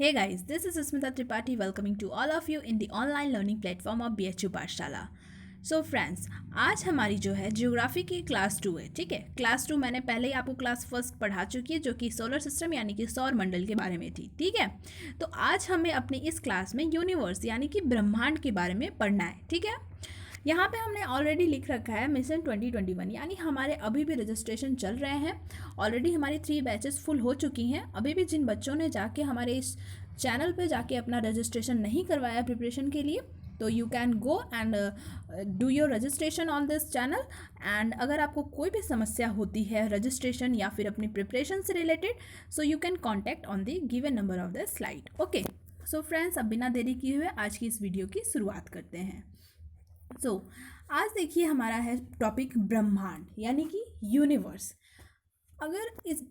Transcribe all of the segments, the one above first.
Hey guys, this is Smita Tripathi welcoming to all of you in the online learning platform of BHU पाठशाला। So friends, आज हमारी जो है geography की class 2 है। ठीक है, क्लास 2 मैंने पहले ही आपको क्लास फर्स्ट पढ़ा चुकी है जो कि सोलर सिस्टम यानी कि सौर मंडल के बारे में थी। ठीक है, तो आज हमें अपनी इस क्लास में यूनिवर्स यानी कि ब्रह्मांड के बारे में पढ़ना है। ठीक है, यहाँ पे हमने ऑलरेडी लिख रखा है मिशन 2021 यानी हमारे अभी भी रजिस्ट्रेशन चल रहे हैं। ऑलरेडी हमारी 3 बैचेस फुल हो चुकी हैं। अभी भी जिन बच्चों ने जाके हमारे इस चैनल पे जाके अपना रजिस्ट्रेशन नहीं करवाया प्रिपरेशन के लिए, तो you can go and do your registration on this channel. And अगर आपको कोई भी समस्या होती है रजिस्ट्रेशन या फिर अपनी प्रिपरेशन से related, so you can contact on the given number of the slide. Okay, so friends, अब बिना देरी किए हुए आज की इस वीडियो की शुरुआत करते हैं। आज देखिए हमारा है टॉपिक ब्रह्मांड यानी कि यूनिवर्स। अगर इस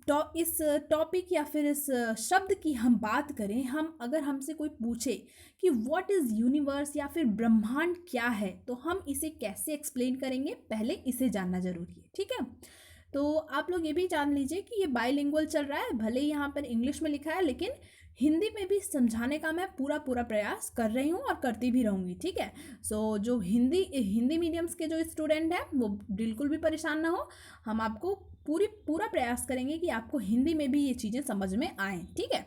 टॉपिक या फिर इस शब्द की हम बात करें, अगर हमसे कोई पूछे कि व्हाट इज़ यूनिवर्स या फिर ब्रह्मांड क्या है, तो हम इसे कैसे एक्सप्लेन करेंगे, पहले इसे जानना ज़रूरी है। ठीक है, तो आप लोग ये भी जान लीजिए कि ये बाइलिंगुअल चल रहा है। भले ही यहाँ पर इंग्लिश में लिखा है, लेकिन हिंदी में भी समझाने का मैं पूरा प्रयास कर रही हूँ और करती भी रहूँगी। ठीक है, सो जो हिंदी मीडियम्स के जो स्टूडेंट हैं वो बिल्कुल भी परेशान ना हो। हम आपको पूरा प्रयास करेंगे कि आपको हिंदी में भी ये चीज़ें समझ में आएँ। ठीक है,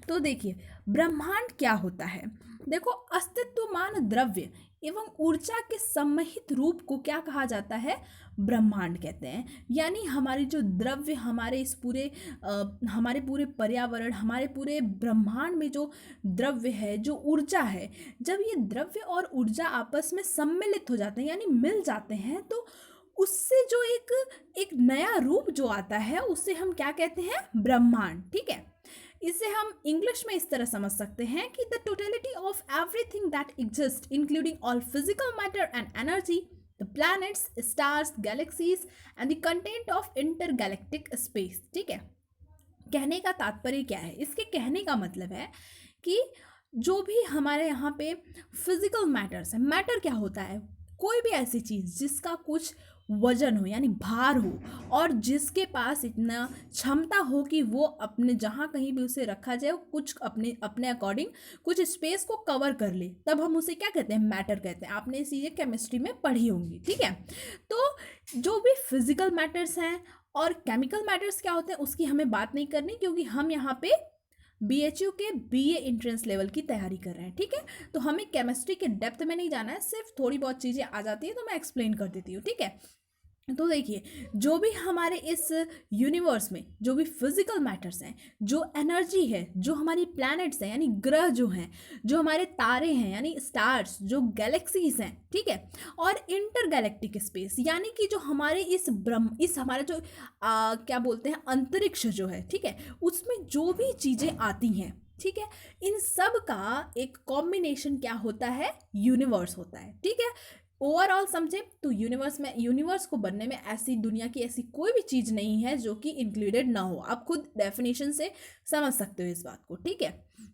तो देखिए ब्रह्मांड क्या होता है। देखो, अस्तित्वमान द्रव्य एवं ऊर्जा के सम्मिलित रूप को क्या कहा जाता है, ब्रह्मांड कहते हैं। यानी हमारी जो द्रव्य, हमारे पूरे पर्यावरण, हमारे पूरे ब्रह्मांड में जो द्रव्य है, जो ऊर्जा है, जब ये द्रव्य और ऊर्जा आपस में सम्मिलित हो जाते हैं यानी मिल जाते हैं, तो उससे जो एक नया रूप जो आता है उसे हम क्या कहते हैं, ब्रह्मांड। ठीक है, इसे हम इंग्लिश में इस तरह समझ सकते हैं कि the totality of everything that exist including all physical matter and energy, the planets, stars, galaxies and the content of intergalactic space. ठीक है, कहने का तात्पर्य क्या है, इसके कहने का मतलब है कि जो भी हमारे यहाँ पे फिजिकल मैटर्स है, मैटर क्या होता है, कोई भी ऐसी चीज़ जिसका कुछ वजन हो यानी भार हो और जिसके पास इतना क्षमता हो कि वो अपने जहाँ कहीं भी उसे रखा जाए कुछ अपने अकॉर्डिंग कुछ स्पेस को कवर कर ले, तब हम उसे क्या कहते हैं, मैटर कहते हैं। आपने ये चीज़ें केमिस्ट्री में पढ़ी होंगी। ठीक है, तो जो भी फिजिकल मैटर्स हैं और केमिकल मैटर्स क्या होते हैं उसकी हमें बात नहीं करनी, क्योंकि हम यहाँ पे BHU के BA एंट्रेंस लेवल की तैयारी कर रहे हैं। ठीक है, तो हमें केमिस्ट्री के डेप्थ में नहीं जाना है, सिर्फ थोड़ी बहुत चीज़ें आ जाती है तो मैं एक्सप्लेन कर देती हूँ। ठीक है, तो देखिए, जो भी हमारे इस यूनिवर्स में जो भी फिजिकल मैटर्स हैं, जो एनर्जी है, जो हमारी प्लैनेट्स हैं यानी ग्रह जो हैं, जो हमारे तारे हैं यानी स्टार्स, जो गैलेक्सीज हैं, ठीक है, और इंटरगैलेक्टिक स्पेस यानी कि जो हमारे इस हमारे जो क्या बोलते हैं, अंतरिक्ष जो है, ठीक है, उसमें जो भी चीज़ें आती हैं, ठीक है, इन सब का एक कॉम्बिनेशन क्या होता है, यूनिवर्स होता है। ठीक है, ओवरऑल समझे तो यूनिवर्स को बनने में ऐसी दुनिया की ऐसी कोई भी चीज़ नहीं है जो कि इंक्लूडेड ना हो। आप खुद डेफिनेशन से समझ सकते हो इस बात को। ठीक है,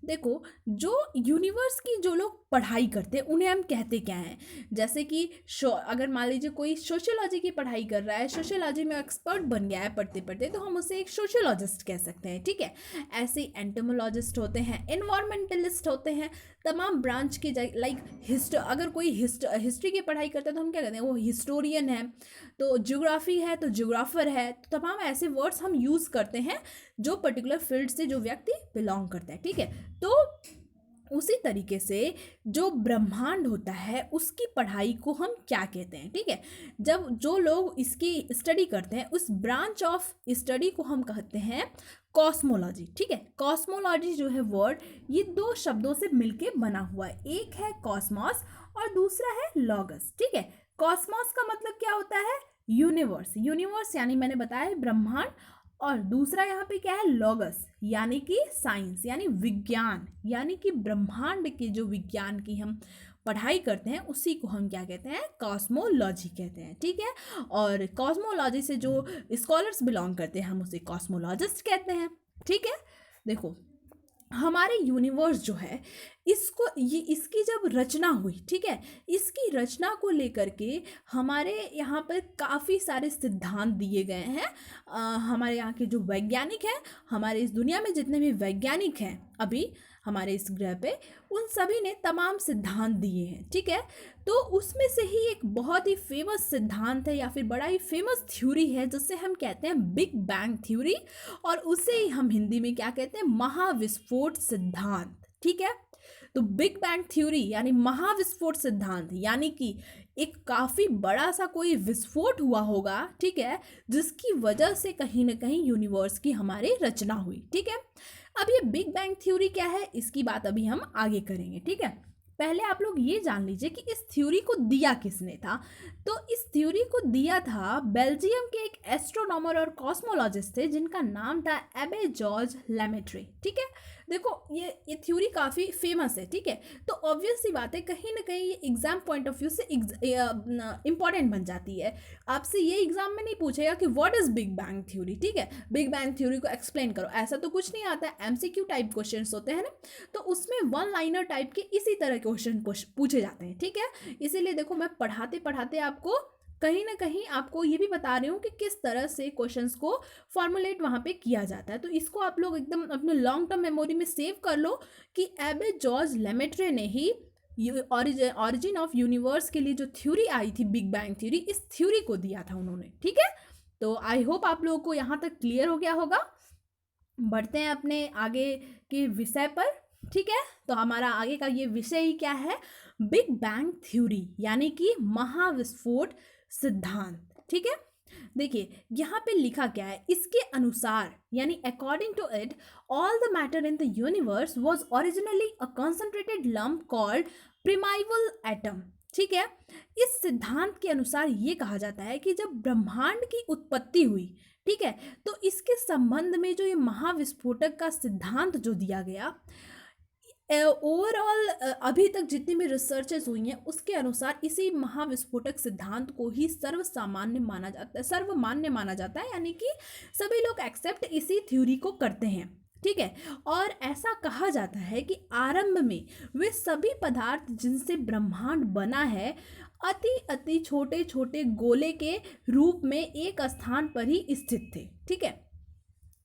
देखो, जो यूनिवर्स की जो लोग पढ़ाई करते हैं उन्हें हम कहते क्या हैं, जैसे कि अगर मान लीजिए कोई सोशियोलॉजी की पढ़ाई कर रहा है, सोशियोलॉजी में एक्सपर्ट बन गया है पढ़ते पढ़ते, तो हम उसे एक सोशियोलॉजिस्ट कह सकते हैं। ठीक है, ऐसे एंटोमोलॉजिस्ट होते हैं, एनवायरमेंटलिस्ट होते हैं, तमाम ब्रांच के लाइक अगर कोई हिस्ट्री की पढ़ाई करता है तो हम क्या कहते हैं, वो हिस्टोरियन है, तो ज्योग्राफी है तो ज्योग्राफर है। तो तमाम ऐसे वर्ड्स हम यूज़ करते हैं जो पर्टिकुलर फील्ड से जो व्यक्ति बिलोंग करता है। ठीक है, तो उसी तरीके से जो ब्रह्मांड होता है उसकी पढ़ाई को हम क्या कहते हैं। ठीक है, जब जो लोग इसकी स्टडी करते हैं उस ब्रांच ऑफ स्टडी को हम कहते हैं कॉस्मोलॉजी। ठीक है, कॉस्मोलॉजी जो है वर्ड, ये 2 शब्दों से मिलके बना हुआ है, एक है कॉस्मॉस और दूसरा है लॉगस। ठीक है, कॉस्मॉस का मतलब क्या होता है, यूनिवर्स यानी मैंने बताया ब्रह्मांड, और दूसरा यहाँ पे क्या है, लॉगस यानी कि साइंस यानी विज्ञान, यानी कि ब्रह्मांड के जो विज्ञान की हम पढ़ाई करते हैं उसी को हम क्या कहते हैं, कॉस्मोलॉजी कहते हैं। ठीक है, और कॉस्मोलॉजी से जो स्कॉलर्स बिलोंग करते हैं हम उसे कॉस्मोलॉजिस्ट कहते हैं। ठीक है, देखो, हमारे यूनिवर्स जो है इसकी जब रचना हुई, ठीक है, इसकी रचना को लेकर के हमारे यहाँ पर काफ़ी सारे सिद्धांत दिए गए हैं। हमारे यहाँ के जो वैज्ञानिक हैं, हमारे इस दुनिया में जितने भी वैज्ञानिक हैं अभी हमारे इस ग्रह पे, उन सभी ने तमाम सिद्धांत दिए हैं, ठीक है। तो उसमें से ही एक बहुत ही फेमस सिद्धांत है या फिर बड़ा ही फेमस थ्योरी है जिसे हम कहते हैं बिग बैंग थ्योरी, और उसे ही हम हिंदी में क्या कहते हैं, महाविस्फोट सिद्धांत, ठीक है। तो बिग बैंग थ्योरी यानी महाविस्फोट सिद्धांत, यानी कि एक काफ़ी बड़ा सा कोई विस्फोट हुआ होगा, ठीक है, जिसकी वजह से कहीं ना कहीं यूनिवर्स की हमारी रचना हुई, ठीक है। अब ये बिग बैंग थ्योरी क्या है, इसकी बात अभी हम आगे करेंगे, ठीक है। पहले आप लोग ये जान लीजिए कि इस थ्योरी को दिया किसने था। तो इस थ्योरी को दिया था बेल्जियम के एक एस्ट्रोनॉमर और कॉस्मोलॉजिस्ट थे जिनका नाम था एबे जॉर्ज लेमेट्रे, ठीक है। देखो ये थ्योरी काफ़ी फेमस है, ठीक है। तो ऑब्वियस सी बात है, कहीं ना कहीं ये एग्जाम पॉइंट ऑफ व्यू से इंपॉर्टेंट बन जाती है। आपसे ये एग्जाम में नहीं पूछेगा कि what is big bang theory, ठीक है, बिग बैंग थ्योरी को एक्सप्लेन करो, ऐसा तो कुछ नहीं आता है। एमसीक्यू टाइप क्वेश्चन होते हैं ना, तो उसमें वन लाइनर टाइप के इसी तरह के क्वेश्चन पूछे जाते हैं, ठीक है। इसीलिए देखो मैं पढ़ाते पढ़ाते आपको कहीं ना कहीं आपको ये भी बता रही हूँ कि किस तरह से क्वेश्चंस को फॉर्मुलेट वहाँ पे किया जाता है। तो इसको आप लोग एकदम अपने लॉन्ग टर्म मेमोरी में सेव कर लो कि एबे जॉर्ज लेमेट्रे ने ही ऑरिजिन ऑफ यूनिवर्स के लिए जो थ्योरी आई थी बिग बैंग थ्योरी, इस थ्योरी को दिया था उन्होंने, ठीक है। तो आई होप आप लोगों को यहाँ तक क्लियर हो गया होगा। बढ़ते हैं अपने आगे के विषय पर, ठीक है। तो हमारा आगे का ये विषय ही क्या है, बिग बैंग थ्योरी यानी कि महाविस्फोट सिद्धांत, ठीक है। देखिए यहाँ पे लिखा क्या है, इसके अनुसार यानी according to it all the matter in the universe was originally a concentrated lump called primeval atom, ठीक है। इस सिद्धांत के अनुसार ये कहा जाता है कि जब ब्रह्मांड की उत्पत्ति हुई, ठीक है, तो इसके संबंध में जो ये महाविस्फोटक का सिद्धांत जो दिया गया, ओवरऑल अभी तक जितनी भी रिसर्चेस हुई हैं उसके अनुसार इसी महाविस्फोटक सिद्धांत को ही सर्वसामान्य माना जाता है, सर्वमान्य माना जाता है, यानी कि सभी लोग एक्सेप्ट इसी थ्योरी को करते हैं, ठीक है। और ऐसा कहा जाता है कि आरंभ में वे सभी पदार्थ जिनसे ब्रह्मांड बना है अति अति छोटे छोटे गोले के रूप में एक स्थान पर ही स्थित थे, ठीक है।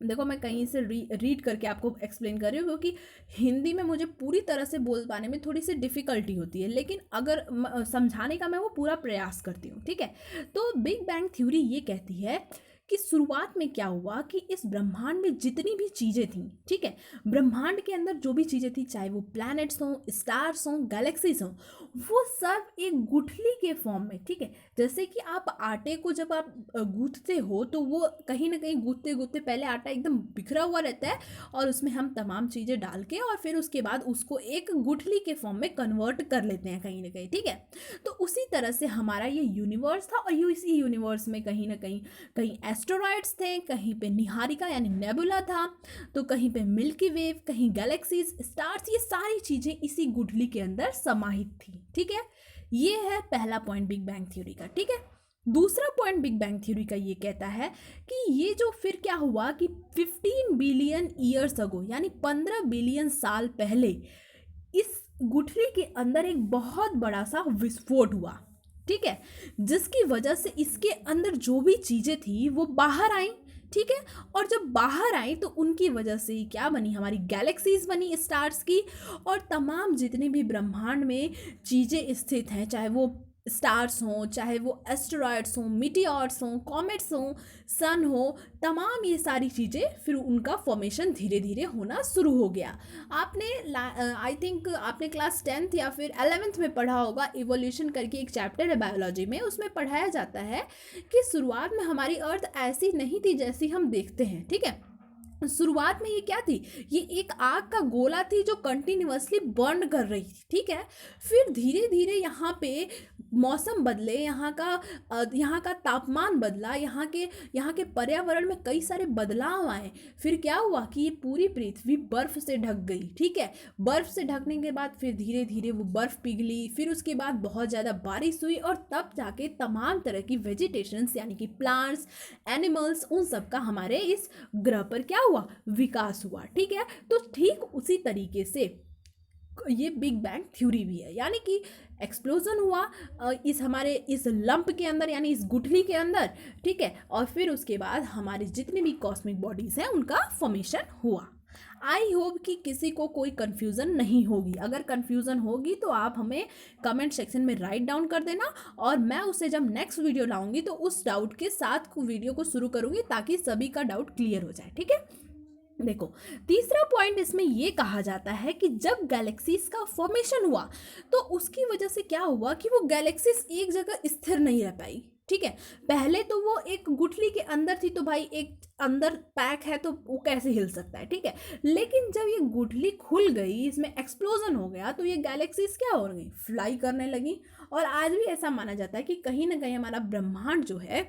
देखो मैं कहीं से रीड करके आपको एक्सप्लेन कर रही हूँ क्योंकि हिंदी में मुझे पूरी तरह से बोल पाने में थोड़ी सी डिफ़िकल्टी होती है, लेकिन अगर समझाने का मैं वो पूरा प्रयास करती हूँ, ठीक है। तो बिग बैंग थ्योरी ये कहती है कि शुरुआत में क्या हुआ कि इस ब्रह्मांड में जितनी भी चीज़ें थीं, ठीक है, ब्रह्मांड के अंदर जो भी चीज़ें थी, चाहे वो प्लैनेट्स हों, स्टार्स हों, गैलेक्सीज हों, वो सब एक गुठली के फॉर्म में, ठीक है। जैसे कि आप आटे को जब आप गूंथते हो तो वो कहीं ना कहीं गूंथते गूंथते पहले आटा एकदम बिखरा हुआ रहता है और उसमें हम तमाम चीज़ें डाल के और फिर उसके बाद उसको एक गुठली के फॉर्म में कन्वर्ट कर लेते हैं कहीं ना कहीं, ठीक है। तो उसी तरह से हमारा ये यूनिवर्स था और इसी यूनिवर्स में कहीं ना कहीं कहीं एस्टेरॉयड्स थे, कहीं पे निहारिका यानी नेबुला था, तो कहीं पे मिल्की वेव, कहीं गैलेक्सीज, स्टार्स, ये सारी चीज़ें इसी गुठली के अंदर समाहित थी, ठीक है। ये है पहला पॉइंट बिग बैंग थ्योरी का, ठीक है। दूसरा पॉइंट बिग बैंग थ्योरी का ये कहता है कि ये जो फिर क्या हुआ कि 15 बिलियन ईयर्स अगो यानी 15 बिलियन साल पहले इस गुठली के अंदर एक बहुत बड़ा सा विस्फोट हुआ, ठीक है, जिसकी वजह से इसके अंदर जो भी चीज़ें थी वो बाहर आई, ठीक है। और जब बाहर आई तो उनकी वजह से ही क्या बनी, हमारी गैलेक्सीज बनी स्टार्स की, और तमाम जितने भी ब्रह्मांड में चीज़ें स्थित हैं, चाहे वो स्टार्स हों, चाहे वो एस्टेरॉयड्स हों, मीटियोर्स हों, कॉमेट्स हों, सन हो, तमाम ये सारी चीज़ें फिर उनका फॉर्मेशन धीरे धीरे होना शुरू हो गया। आपने आई थिंक आपने क्लास 10th या फिर 11th में पढ़ा होगा, इवोल्यूशन करके एक चैप्टर है बायोलॉजी में, उसमें पढ़ाया जाता है कि शुरुआत में हमारी अर्थ ऐसी नहीं थी जैसी हम देखते हैं, ठीक है। शुरुआत में ये क्या थी, ये एक आग का गोला थी जो कंटिन्यूअसली बर्न कर रही थी, ठीक है। फिर धीरे धीरे यहाँ पे मौसम बदले, यहाँ का तापमान बदला, यहाँ के पर्यावरण में कई सारे बदलाव आए। फिर क्या हुआ कि ये पूरी पृथ्वी बर्फ़ से ढक गई, ठीक है। बर्फ़ से ढकने के बाद फिर धीरे धीरे वो बर्फ़ पिघली, फिर उसके बाद बहुत ज़्यादा बारिश हुई और तब जाके तमाम तरह की वेजिटेशंस यानी कि प्लांट्स, एनिमल्स, उन सब का हमारे इस ग्रह पर क्या हुआ, विकास हुआ, ठीक है। तो ठीक उसी तरीके से ये बिग बैंग थ्योरी भी है। यानी कि एक्सप्लोजन हुआ इस हमारे इस लंप के अंदर, यानी इस गुठली के अंदर, ठीक है, और फिर उसके बाद हमारे जितने भी कॉस्मिक बॉडीज़ हैं उनका फॉर्मेशन हुआ। आई होप कि किसी को कोई कन्फ्यूज़न नहीं होगी। अगर कन्फ्यूज़न होगी तो आप हमें कमेंट सेक्शन में राइट डाउन कर देना, और मैं उसे जब नेक्स्ट वीडियो लाऊंगी तो उस डाउट के साथ वीडियो को शुरू करूंगी ताकि सभी का डाउट क्लियर हो जाए, ठीक है। देखो, तीसरा पॉइंट इसमें ये कहा जाता है कि जब गैलेक्सीज का फॉर्मेशन हुआ तो उसकी वजह से क्या हुआ कि वो गैलेक्सीज एक जगह स्थिर नहीं रह पाई, ठीक है। पहले तो वो एक गुठली के अंदर थी, तो भाई एक अंदर पैक है तो वो कैसे हिल सकता है, ठीक है। लेकिन जब ये गुठली खुल गई, इसमें एक्सप्लोजन हो गया, तो ये गैलेक्सीज क्या हो गई, फ्लाई करने लगी। और आज भी ऐसा माना जाता है कि कहीं ना कहीं हमारा ब्रह्मांड जो है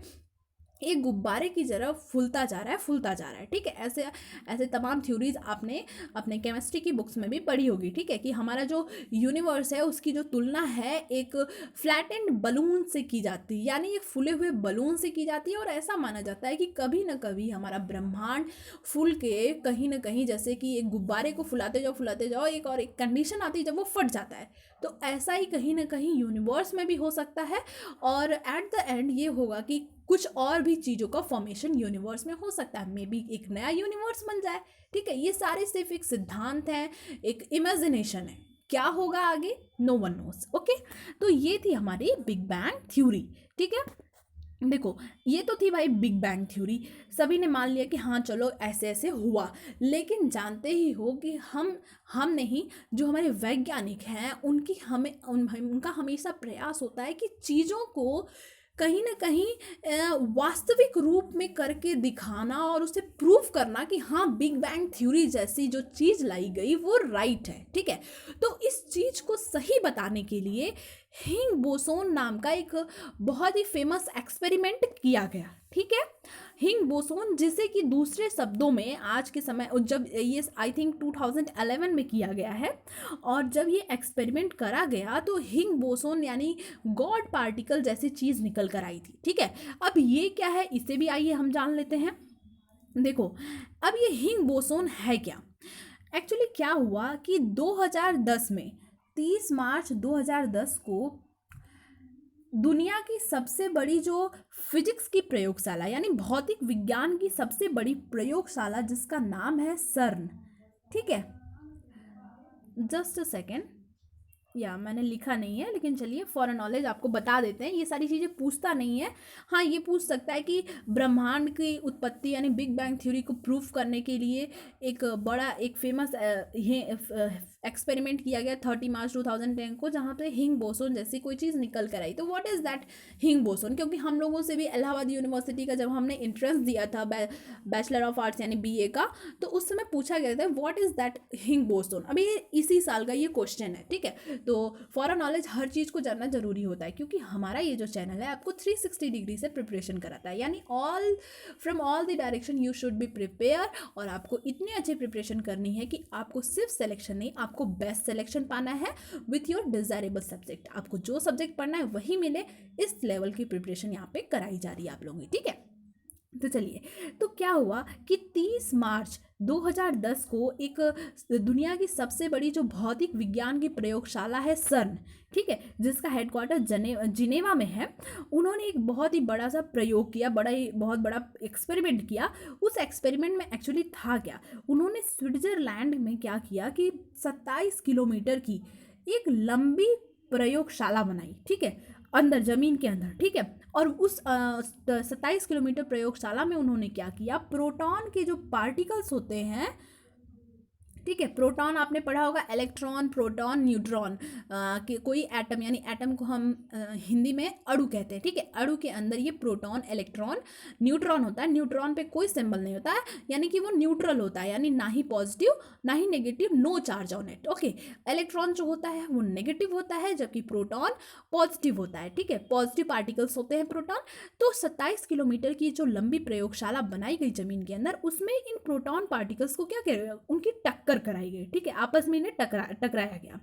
एक गुब्बारे की तरह फूलता जा रहा है, फूलता जा रहा है, ठीक है। ऐसे ऐसे तमाम थ्योरीज आपने अपने केमिस्ट्री की बुक्स में भी पढ़ी होगी, ठीक है, कि हमारा जो यूनिवर्स है उसकी जो तुलना है एक फ्लैटेंड बलून से की जाती है, यानी एक फूले हुए बलून से की जाती है। और ऐसा माना जाता है कि कभी ना कभी हमारा ब्रह्मांड फूल के कहीं ना कहीं, जैसे कि एक गुब्बारे को फुलाते जाओ एक और एक कंडीशन आती है जब वो फट जाता है, तो ऐसा ही कहीं ना कहीं यूनिवर्स में भी हो सकता है। और एट द एंड ये होगा कि कुछ और भी चीज़ों का फॉर्मेशन यूनिवर्स में हो सकता है, मे बी एक नया यूनिवर्स बन जाए, ठीक है। ये सारे सिर्फ एक सिद्धांत हैं, एक इमेजिनेशन है। क्या होगा आगे, नो वन नोस, ओके। तो ये थी हमारी बिग बैंग थ्योरी, ठीक है। देखो, ये तो थी भाई बिग बैंग थ्योरी, सभी ने मान लिया कि हाँ चलो ऐसे ऐसे हुआ। लेकिन जानते ही हो कि हम नहीं, जो हमारे वैज्ञानिक हैं उनका हमेशा प्रयास होता है कि चीज़ों को कहीं ना कहीं वास्तविक रूप में करके दिखाना और उसे प्रूव करना कि हाँ बिग बैंग थ्योरी जैसी जो चीज़ लाई गई वो राइट है, ठीक है। तो इस चीज़ को सही बताने के लिए हिंग बोसोन नाम का एक बहुत ही फेमस एक्सपेरिमेंट किया गया, ठीक है। हिंग बोसोन, जिसे कि दूसरे शब्दों में आज के समय, जब ये आई थिंक 2011 में किया गया है, और जब ये एक्सपेरिमेंट करा गया तो हिंग बोसोन यानी गॉड पार्टिकल जैसी चीज़ निकल कर आई थी, ठीक है। अब ये क्या है, इसे भी आइए हम जान लेते हैं। देखो, अब ये हिंग बोसोन है क्या। एक्चुअली क्या हुआ कि 2010 में 30 मार्च 2010 को दुनिया की सबसे बड़ी जो फिजिक्स की प्रयोगशाला, यानी भौतिक विज्ञान की सबसे बड़ी प्रयोगशाला, जिसका नाम है सर्न, ठीक है। जस्ट अ सेकेंड, या मैंने लिखा नहीं है, लेकिन चलिए फॉर नॉलेज आपको बता देते हैं। ये सारी चीज़ें पूछता नहीं है। हाँ, ये पूछ सकता है कि ब्रह्मांड की उत्पत्ति यानी बिग बैंग थ्योरी को प्रूफ करने के लिए एक बड़ा एक फेमस एक्सपेरिमेंट किया गया 30 मार्च 2010 को, जहाँ पे हिंग बोसोन जैसी कोई चीज़ निकल कर आई। तो व्हाट इज़ दैट हिंग बोसोन, क्योंकि हम लोगों से भी इलाहाबाद यूनिवर्सिटी का जब हमने एंट्रेंस दिया था बैचलर ऑफ आर्ट्स यानी BA का, तो उस समय पूछा गया था व्हाट इज़ दैट हिंग बोसोन। अभी इसी साल का ये क्वेश्चन है, ठीक है। तो फॉर नॉलेज हर चीज़ को जानना जरूरी होता है, क्योंकि हमारा ये जो चैनल है आपको 360 डिग्री से प्रिपरेशन कराता है, यानी from all the direction you should be prepare. और आपको इतनी अच्छी प्रिपरेशन करनी है कि आपको सिर्फ सिलेक्शन नहीं, आपको बेस्ट सिलेक्शन पाना है विथ योर डिजायरेबल सब्जेक्ट। आपको जो सब्जेक्ट पढ़ना है वही मिले, इस लेवल की प्रिपरेशन यहाँ पे कराई जा रही है आप लोगों की, ठीक है। तो चलिए, तो क्या हुआ कि 30 मार्च 2010 को एक दुनिया की सबसे बड़ी जो भौतिक विज्ञान की प्रयोगशाला है सर्न, ठीक है, जिसका हेडक्वार्टर जिनेवा में है, उन्होंने एक बहुत ही बड़ा सा प्रयोग किया, बहुत बड़ा एक्सपेरिमेंट किया। उस एक्सपेरिमेंट में एक्चुअली था क्या, उन्होंने स्विट्जरलैंड में क्या किया कि 27 किलोमीटर की एक लंबी प्रयोगशाला बनाई, ठीक है, अंदर जमीन के अंदर, ठीक है। और उस 27 किलोमीटर प्रयोगशाला में उन्होंने क्या किया, प्रोटॉन के जो पार्टिकल्स होते हैं, ठीक है, प्रोटॉन आपने पढ़ा होगा, इलेक्ट्रॉन प्रोटॉन न्यूट्रॉन कि कोई एटम, यानी एटम को हम हिंदी में अणु कहते हैं, ठीक है। अणु के अंदर ये प्रोटॉन इलेक्ट्रॉन न्यूट्रॉन होता है। न्यूट्रॉन पे कोई सिंबल नहीं होता है, यानी कि वो न्यूट्रल होता है, यानी ना ही पॉजिटिव ना ही negative, no charge on it, okay. Electron जो होता है वो नेगेटिव होता है, जबकि प्रोटॉन पॉजिटिव होता है, ठीक है, पॉजिटिव पार्टिकल्स होते हैं प्रोटॉन। तो 27 किलोमीटर की जो लंबी प्रयोगशाला बनाई गई जमीन के अंदर, उसमें इन प्रोटॉन पार्टिकल्स को क्या कह उनकी टक्कर कराई गई, ठीक है, आपस में इन्हें टकराया गया।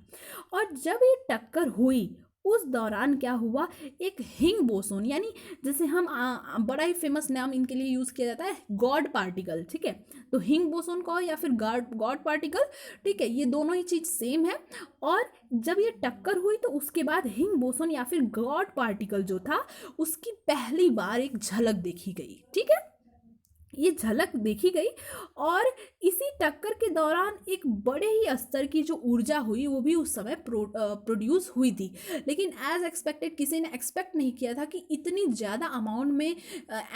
और जब ये टक्कर हुई उस दौरान क्या हुआ, एक हिंग बोसोन, यानी जैसे हम बड़ा ही फेमस नाम इनके लिए यूज़ किया जाता है, गॉड पार्टिकल, ठीक है। तो हिंग बोसोन कहो या फिर गॉड गॉड पार्टिकल, ठीक है, ये दोनों ही चीज़ सेम है। और जब ये टक्कर हुई तो उसके बाद हिंग बोसोन या फिर गॉड पार्टिकल जो था उसकी पहली बार एक झलक देखी गई, ठीक है। ये झलक देखी गई और इसी टक्कर के दौरान एक बड़े ही स्तर की जो ऊर्जा हुई वो भी उस समय प्रोड्यूस हुई थी। लेकिन एज एक्सपेक्टेड किसी ने एक्सपेक्ट नहीं किया था कि इतनी ज़्यादा अमाउंट में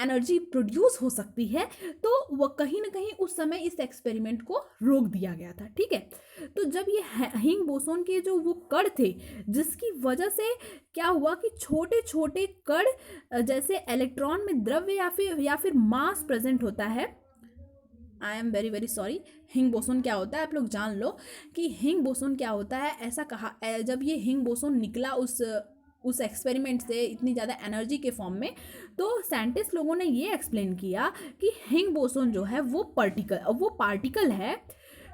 एनर्जी प्रोड्यूस हो सकती है। तो वह कहीं ना कहीं उस समय इस एक्सपेरिमेंट को रोक दिया गया था, ठीक है। तो जब ये हिंग बोसोन के जो वो कण थे जिसकी वजह से क्या हुआ कि छोटे छोटे कण जैसे इलेक्ट्रॉन में द्रव्य या फिर मास प्रेजेंट होता है। I am very very sorry, हिंग बोसोन क्या होता है आप लोग जान लो कि हिंग बोसोन क्या होता है। ऐसा कहा जब ये हिंग बोसोन निकला उस एक्सपेरिमेंट से इतनी ज़्यादा एनर्जी के फॉर्म में, तो साइंटिस्ट लोगों ने ये एक्सप्लेन किया कि हिंग बोसोन जो है वो पार्टिकल है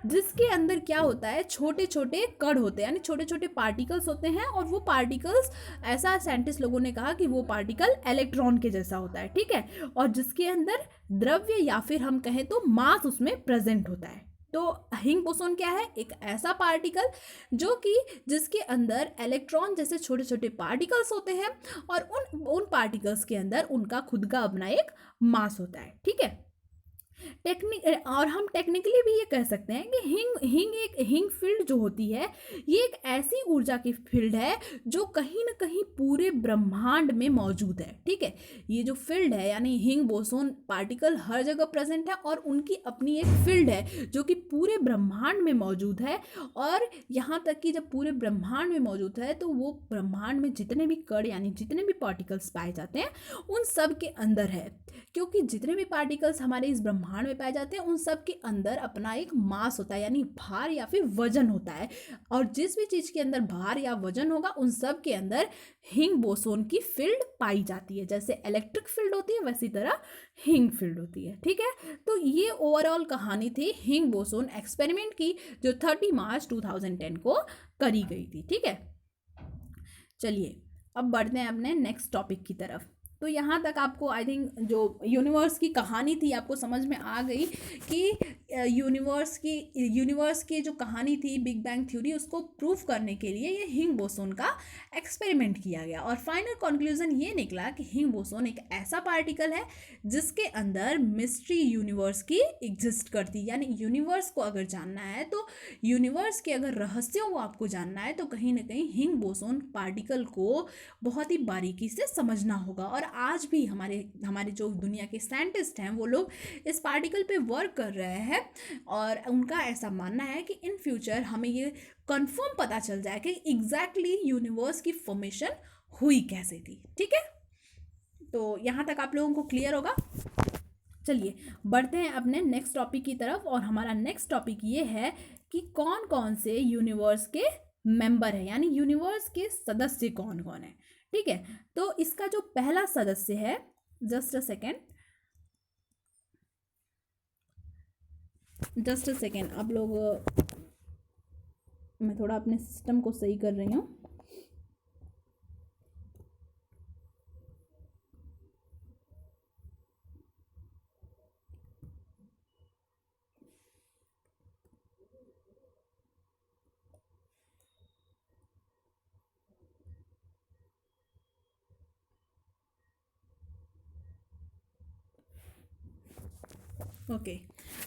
जिसके अंदर क्या होता है, छोटे छोटे कण होते हैं, यानी छोटे छोटे पार्टिकल्स होते हैं। और वो पार्टिकल्स, ऐसा साइंटिस्ट लोगों ने कहा कि वो पार्टिकल इलेक्ट्रॉन के जैसा होता है, ठीक है। और जिसके अंदर द्रव्य या फिर हम कहें तो मास उसमें प्रेजेंट होता है। तो हिंग बोसोन क्या है, एक ऐसा पार्टिकल जो कि जिसके अंदर इलेक्ट्रॉन जैसे छोटे छोटे पार्टिकल्स होते हैं और उन पार्टिकल्स के अंदर उनका खुद का अपना एक मास होता है, ठीक है। और हम टेक्निकली भी ये कह सकते हैं कि हिंग फील्ड जो होती है ये एक ऐसी ऊर्जा की फील्ड है जो कहीं ना कहीं पूरे ब्रह्मांड में मौजूद है, ठीक है। ये जो फील्ड है यानी हिंग बोसोन पार्टिकल हर जगह प्रेजेंट है और उनकी अपनी एक फील्ड है जो कि पूरे ब्रह्मांड में मौजूद है। और यहाँ तक कि जब पूरे ब्रह्मांड में मौजूद है तो वो ब्रह्मांड में जितने भी कण यानी जितने भी पार्टिकल्स पाए जाते हैं उन सब के अंदर है, क्योंकि जितने भी पार्टिकल्स हमारे इस ब्रह्मांड में पाए जाते हैं उन सब के अंदर अपना एक मास होता है, यानी भार या फिर वजन होता है। और जिस भी चीज़ के अंदर भार या वजन होगा उन सब के अंदर हिंग बोसोन की फील्ड पाई जाती है। जैसे इलेक्ट्रिक फील्ड होती है वैसी तरह हिंग फील्ड होती है, ठीक है। तो ये ओवरऑल कहानी थी हिंग बोसोन एक्सपेरिमेंट की जो 30 मार्च 2010 को करी गई थी, ठीक है। चलिए अब बढ़ते हैं अपने नेक्स्ट टॉपिक की तरफ। तो यहाँ तक आपको आई थिंक जो यूनिवर्स की कहानी थी आपको समझ में आ गई कि यूनिवर्स की जो कहानी थी बिग बैंग थ्योरी उसको प्रूव करने के लिए ये हिंग बोसोन का एक्सपेरिमेंट किया गया। और फाइनल कंक्लूजन ये निकला कि हिंग बोसोन एक ऐसा पार्टिकल है जिसके अंदर मिस्ट्री यूनिवर्स की एग्जिस्ट करती, यानी यूनिवर्स को अगर जानना है तो यूनिवर्स के अगर रहस्यों को आपको जानना है तो कहीं ना कहीं हिंग बोसोन पार्टिकल को बहुत ही बारीकी से समझना होगा। और आज भी हमारे जो दुनिया के साइंटिस्ट हैं वो लोग इस पार्टिकल पे वर्क कर रहे हैं और उनका ऐसा मानना है कि इन फ्यूचर हमें ये कंफर्म पता चल जाए कि एग्जैक्टली यूनिवर्स की फॉर्मेशन हुई कैसे थी, ठीक है। तो यहाँ तक आप लोगों को क्लियर होगा। चलिए बढ़ते हैं अपने नेक्स्ट टॉपिक की तरफ। और हमारा नेक्स्ट टॉपिक ये है कि कौन कौन से यूनिवर्स के मेंबर है, यानी यूनिवर्स के सदस्य कौन कौन है, ठीक है। तो इसका जो पहला सदस्य है, जस्ट अ सेकेंड आप लोग, मैं थोड़ा अपने सिस्टम को सही कर रही हूँ। ओके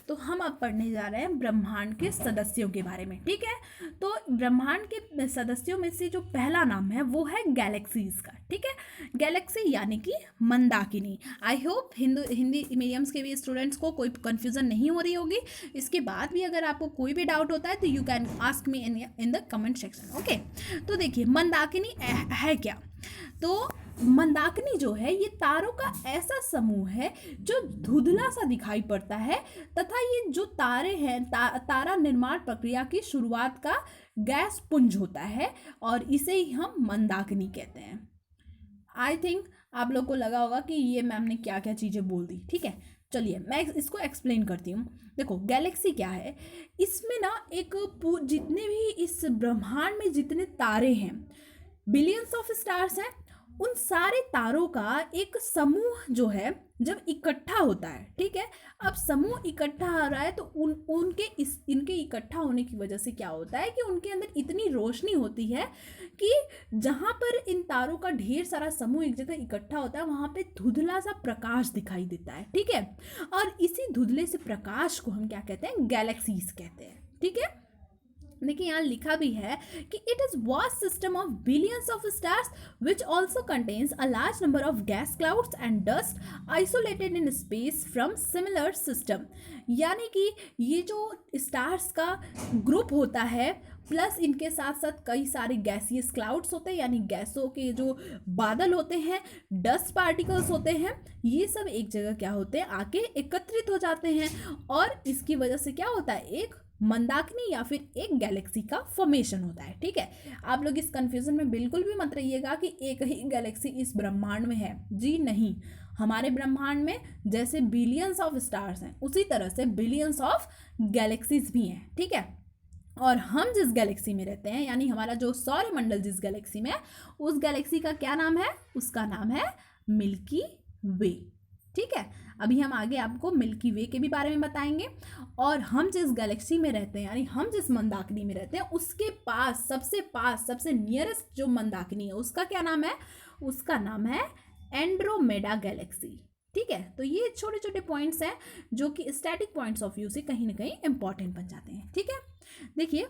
तो हम अब पढ़ने जा रहे हैं ब्रह्मांड के सदस्यों के बारे में, ठीक है। तो ब्रह्मांड के सदस्यों में से जो पहला नाम है वो है गैलेक्सीज का, ठीक है। गैलेक्सी यानी कि Mandakini. I hope Hindi mediums के भी स्टूडेंट्स को कोई कन्फ्यूज़न नहीं हो रही होगी। इसके बाद भी अगर आपको कोई भी डाउट होता है तो you can ask me in the comment section, okay. तो देखिए मंदाकिनी है क्या। तो मंदाकिनी जो है ये तारों का ऐसा समूह है जो धुंधला सा दिखाई पड़ता है तथा ये जो तारे हैं तारा निर्माण प्रक्रिया की शुरुआत का गैस पुंज होता है और इसे ही हम मंदाकिनी कहते हैं। आई थिंक आप लोग को लगा होगा कि ये मैम ने क्या क्या चीज़ें बोल दी, ठीक है। चलिए मैं इसको एक्सप्लेन करती हूँ। देखो गैलेक्सी क्या है, इसमें ना एक जितने भी इस ब्रह्मांड में जितने तारे हैं बिलियंस ऑफ स्टार्स हैं, उन सारे तारों का एक समूह जो है जब इकट्ठा होता है, ठीक है। अब समूह इकट्ठा हो रहा है तो इनके इकट्ठा होने की वजह से क्या होता है कि उनके अंदर इतनी रोशनी होती है कि जहाँ पर इन तारों का ढेर सारा समूह एक जगह इकट्ठा होता है वहाँ पे धुंधला सा प्रकाश दिखाई देता है, ठीक है। और इसी धुंधले से प्रकाश को हम क्या कहते हैं, गैलेक्सीज कहते हैं, ठीक है। देखिए यहाँ लिखा भी है कि it is vast system of billions of stars which also contains a large number of gas clouds and dust isolated in space from similar system. यानी कि ये जो स्टार्स का ग्रुप होता है प्लस इनके साथ साथ कई सारे गैसियस क्लाउड्स होते हैं, यानी गैसों के जो बादल होते हैं, डस्ट पार्टिकल्स होते हैं, ये सब एक जगह क्या होते हैं, आके एकत्रित हो जाते हैं। और इसकी वजह से क्या होता है, एक मंदाकिनी या फिर एक गैलेक्सी का फॉर्मेशन होता है, ठीक है। आप लोग इस कंफ्यूजन में बिल्कुल भी मत रहिएगा कि एक ही गैलेक्सी इस ब्रह्मांड में है, जी नहीं। हमारे ब्रह्मांड में जैसे बिलियंस ऑफ स्टार्स हैं उसी तरह से बिलियंस ऑफ गैलेक्सीज भी हैं, ठीक है। और हम जिस गैलेक्सी में रहते हैं, यानी हमारा जो सौरमंडल जिस गैलेक्सी में है, उस गैलेक्सी का क्या नाम है, उसका नाम है मिल्की वे, ठीक है। अभी हम आगे आपको मिल्की वे के भी बारे में बताएंगे। और हम जिस गैलेक्सी में रहते हैं, यानी हम जिस मंदाकिनी में रहते हैं, उसके पास सबसे नियरेस्ट जो मंदाकिनी है उसका क्या नाम है, उसका नाम है एंड्रोमेडा गैलेक्सी, ठीक है। तो ये छोटे छोटे पॉइंट्स हैं जो कि स्टैटिक पॉइंट्स ऑफ व्यू से कहीं ना कहीं इंपॉर्टेंट बन जाते हैं, ठीक है। देखिए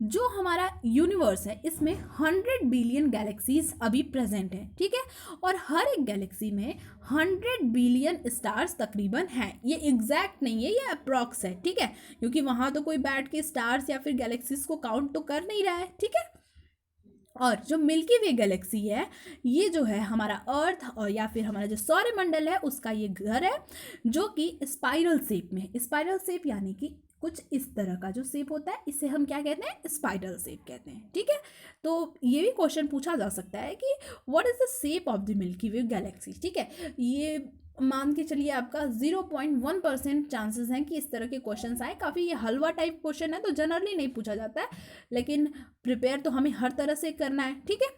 जो हमारा यूनिवर्स है इसमें 100 बिलियन गैलेक्सीज अभी प्रेजेंट हैं, ठीक है। और हर एक गैलेक्सी में 100 बिलियन स्टार्स तकरीबन हैं। ये एग्जैक्ट नहीं है, ये अप्रॉक्स है, ठीक है, क्योंकि वहाँ तो कोई बैठ के स्टार्स या फिर गैलेक्सीज को काउंट तो कर नहीं रहा है, ठीक है। और जो मिल्की वे गैलेक्सी है ये जो है हमारा अर्थ और या फिर हमारा जो सौरमंडल है उसका ये घर है, जो कि स्पाइरल शेप में है। स्पाइरल शेप यानी कि कुछ इस तरह का जो शेप होता है इसे हम क्या कहते हैं, स्पाइरल शेप कहते हैं, ठीक है। तो ये भी क्वेश्चन पूछा जा सकता है कि what is the shape of the milky way Galaxy, ठीक है। ये मान के चलिए आपका 0.1% चांसेस हैं कि इस तरह के क्वेश्चंस आए। काफ़ी ये हलवा टाइप क्वेश्चन है तो जनरली नहीं पूछा जाता है, लेकिन प्रिपेयर तो हमें हर तरह से करना है, ठीक है।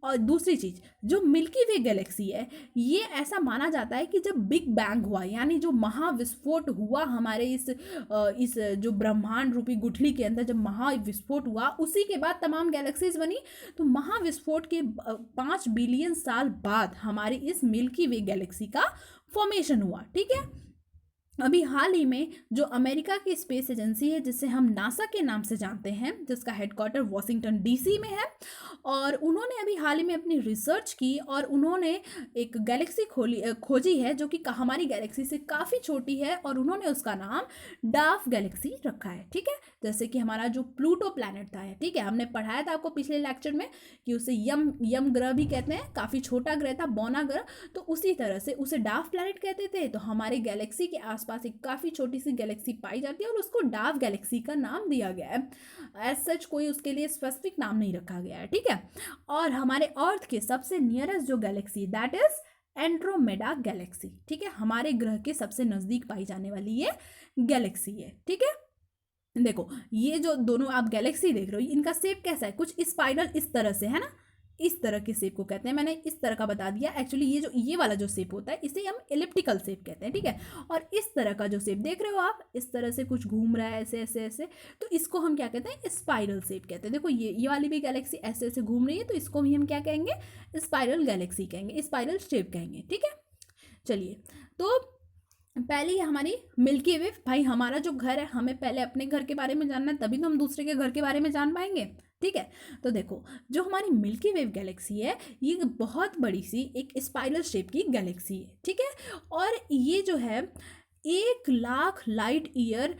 और दूसरी चीज़, जो मिल्की वे गैलेक्सी है ये ऐसा माना जाता है कि जब बिग बैंग हुआ, यानी जो महाविस्फोट हुआ हमारे इस जो ब्रह्मांड रूपी गुठली के अंदर जब महाविस्फोट हुआ उसी के बाद तमाम गैलेक्सीज बनी। तो महाविस्फोट के 5 बिलियन साल बाद हमारी इस मिल्की वे गैलेक्सी का फॉर्मेशन हुआ, ठीक है। अभी हाल ही में जो अमेरिका की स्पेस एजेंसी है जिसे हम नासा के नाम से जानते हैं, जिसका हेडक्वार्टर वॉशिंगटन डीसी में है, और उन्होंने अभी हाल ही में अपनी रिसर्च की और उन्होंने एक गैलेक्सी खोजी है जो कि हमारी गैलेक्सी से काफ़ी छोटी है, और उन्होंने उसका नाम डार्फ गैलेक्सी रखा है, ठीक है। जैसे कि हमारा जो प्लूटो प्लैनेट था, ठीक है, हमने पढ़ाया था आपको पिछले लेक्चर में कि उसे यम ग्रह भी कहते हैं, काफ़ी छोटा ग्रह था, बौना ग्रह, तो उसी तरह से उसे डार्फ प्लैनेट कहते थे। तो हमारी गैलेक्सी के आसपास एक काफ़ी छोटी सी गैलेक्सी पाई जाती है और उसको डार्फ गैलेक्सी का नाम दिया गया है। एज सच कोई उसके लिए स्पेसिफिक नाम नहीं रखा गया है, ठीक है। और हमारे अर्थ के सबसे नियरेस्ट जो Galaxy that is Andromeda Galaxy, ठीक है, हमारे ग्रह के सबसे नज़दीक पाई जाने वाली ये गैलेक्सी है, ठीक है। देखो ये जो दोनों आप गैलेक्सी देख रहे हो इनका शेप कैसा है, कुछ स्पाइरल इस तरह से है ना, इस तरह के शेप को कहते हैं, मैंने इस तरह का बता दिया। एक्चुअली ये वाला जो शेप होता है इसे हम एलिप्टिकल शेप कहते हैं, ठीक है। और इस तरह का जो शेप देख रहे हो आप, इस तरह से कुछ घूम रहा है ऐसे ऐसे ऐसे, तो इसको हम क्या कहते हैं, स्पाइरल शेप कहते हैं। देखो ये वाली भी गैलेक्सी ऐसे ऐसे घूम रही है तो इसको भी हम क्या कहेंगे, स्पाइरल गैलेक्सी कहेंगे, स्पाइरल शेप कहेंगे, ठीक है। चलिए, तो पहले हमारी मिल्की वे, भाई हमारा जो घर है हमें पहले अपने घर के बारे में जानना है तभी तो हम दूसरे के घर के बारे में जान पाएंगे, ठीक है। तो देखो जो हमारी मिल्की वेव गैलेक्सी है ये बहुत बड़ी सी एक स्पाइरल शेप की गैलेक्सी है, ठीक है। और ये जो है 1 लाख लाइट ईयर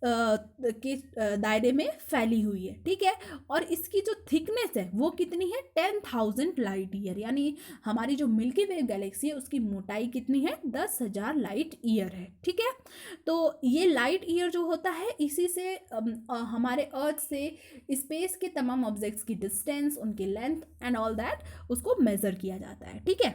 के दायरे में फैली हुई है, ठीक है। और इसकी जो थिकनेस है वो कितनी है, 10,000 लाइट ईयर, यानी हमारी जो मिल्की वे गैलेक्सी है उसकी मोटाई कितनी है, 10,000 लाइट ईयर है, ठीक है। तो ये लाइट ईयर जो होता है इसी से हमारे अर्थ से स्पेस के तमाम ऑब्जेक्ट्स की डिस्टेंस, उनकी लेंथ एंड ऑल दैट उसको मेज़र किया जाता है, ठीक है।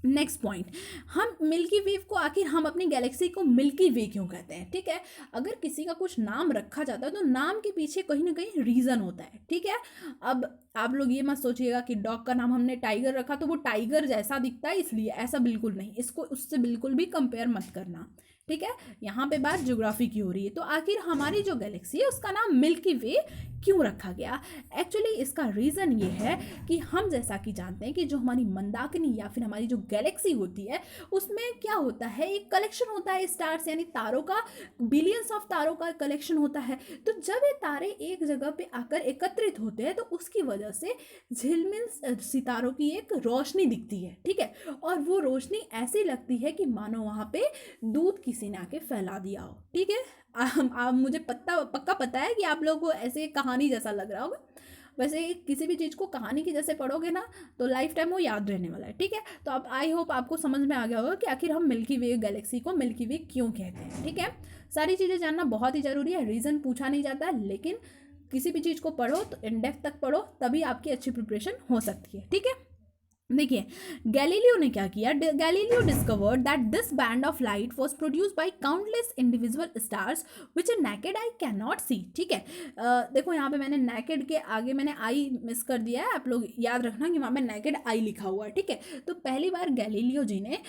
नेक्स्ट पॉइंट, हम मिल्की वे को आखिर हम अपनी गैलेक्सी को मिल्की वे क्यों कहते हैं? ठीक है, अगर किसी का कुछ नाम रखा जाता है तो नाम के पीछे कहीं ना कहीं रीज़न होता है। ठीक है, अब आप लोग ये मत सोचिएगा कि डॉग का नाम हमने टाइगर रखा तो वो टाइगर जैसा दिखता है इसलिए, ऐसा बिल्कुल नहीं, इसको उससे बिल्कुल भी कंपेयर मत करना। ठीक है, यहाँ पे बात ज्योग्राफी की हो रही है। तो आखिर हमारी जो गैलेक्सी है उसका नाम मिल्की वे क्यों रखा गया? एक्चुअली इसका रीज़न ये है कि हम जैसा कि जानते हैं कि जो हमारी मंदाकिनी या फिर हमारी जो गैलेक्सी होती है उसमें क्या होता है, एक कलेक्शन होता है स्टार्स यानी तारों का, बिलियंस ऑफ तारों का कलेक्शन होता है। तो जब ये तारे एक जगह पे आकर एकत्रित होते हैं तो उसकी वजह से झिलमिल सितारों की एक रोशनी दिखती है। ठीक है, और वो रोशनी ऐसी लगती है कि मानो वहाँ पे दूध किसी ने आके फैला दिया हो। ठीक है, आप मुझे पक्का पता है कि आप लोगों को ऐसे कहानी जैसा लग रहा होगा। वैसे किसी भी चीज़ को कहानी की जैसे पढ़ोगे ना तो लाइफ टाइम वो याद रहने वाला है। ठीक है, तो अब आई होप आपको समझ में आ गया होगा कि आखिर हम मिल्की वे गैलेक्सी को मिल्की वे क्यों कहते हैं। ठीक है, सारी चीज़ें जानना बहुत ही ज़रूरी है, रीज़न पूछा नहीं जाता है, लेकिन किसी भी चीज़ को पढ़ो तो इन डेप्थ तक पढ़ो तभी आपकी अच्छी प्रिपरेशन हो सकती है। ठीक है, देखिए गैलीलियो ने क्या किया, Galileo discovered that this band of light was produced by countless individual stars which a naked eye can not see. ठीक है, देखो यहाँ पे मैंने नेकेड के आगे मैंने आई मिस कर दिया है, आप लोग याद रखना कि वहाँ पे नेकेड आई लिखा हुआ है। ठीक है, तो पहली बार गैलीलियो जी ने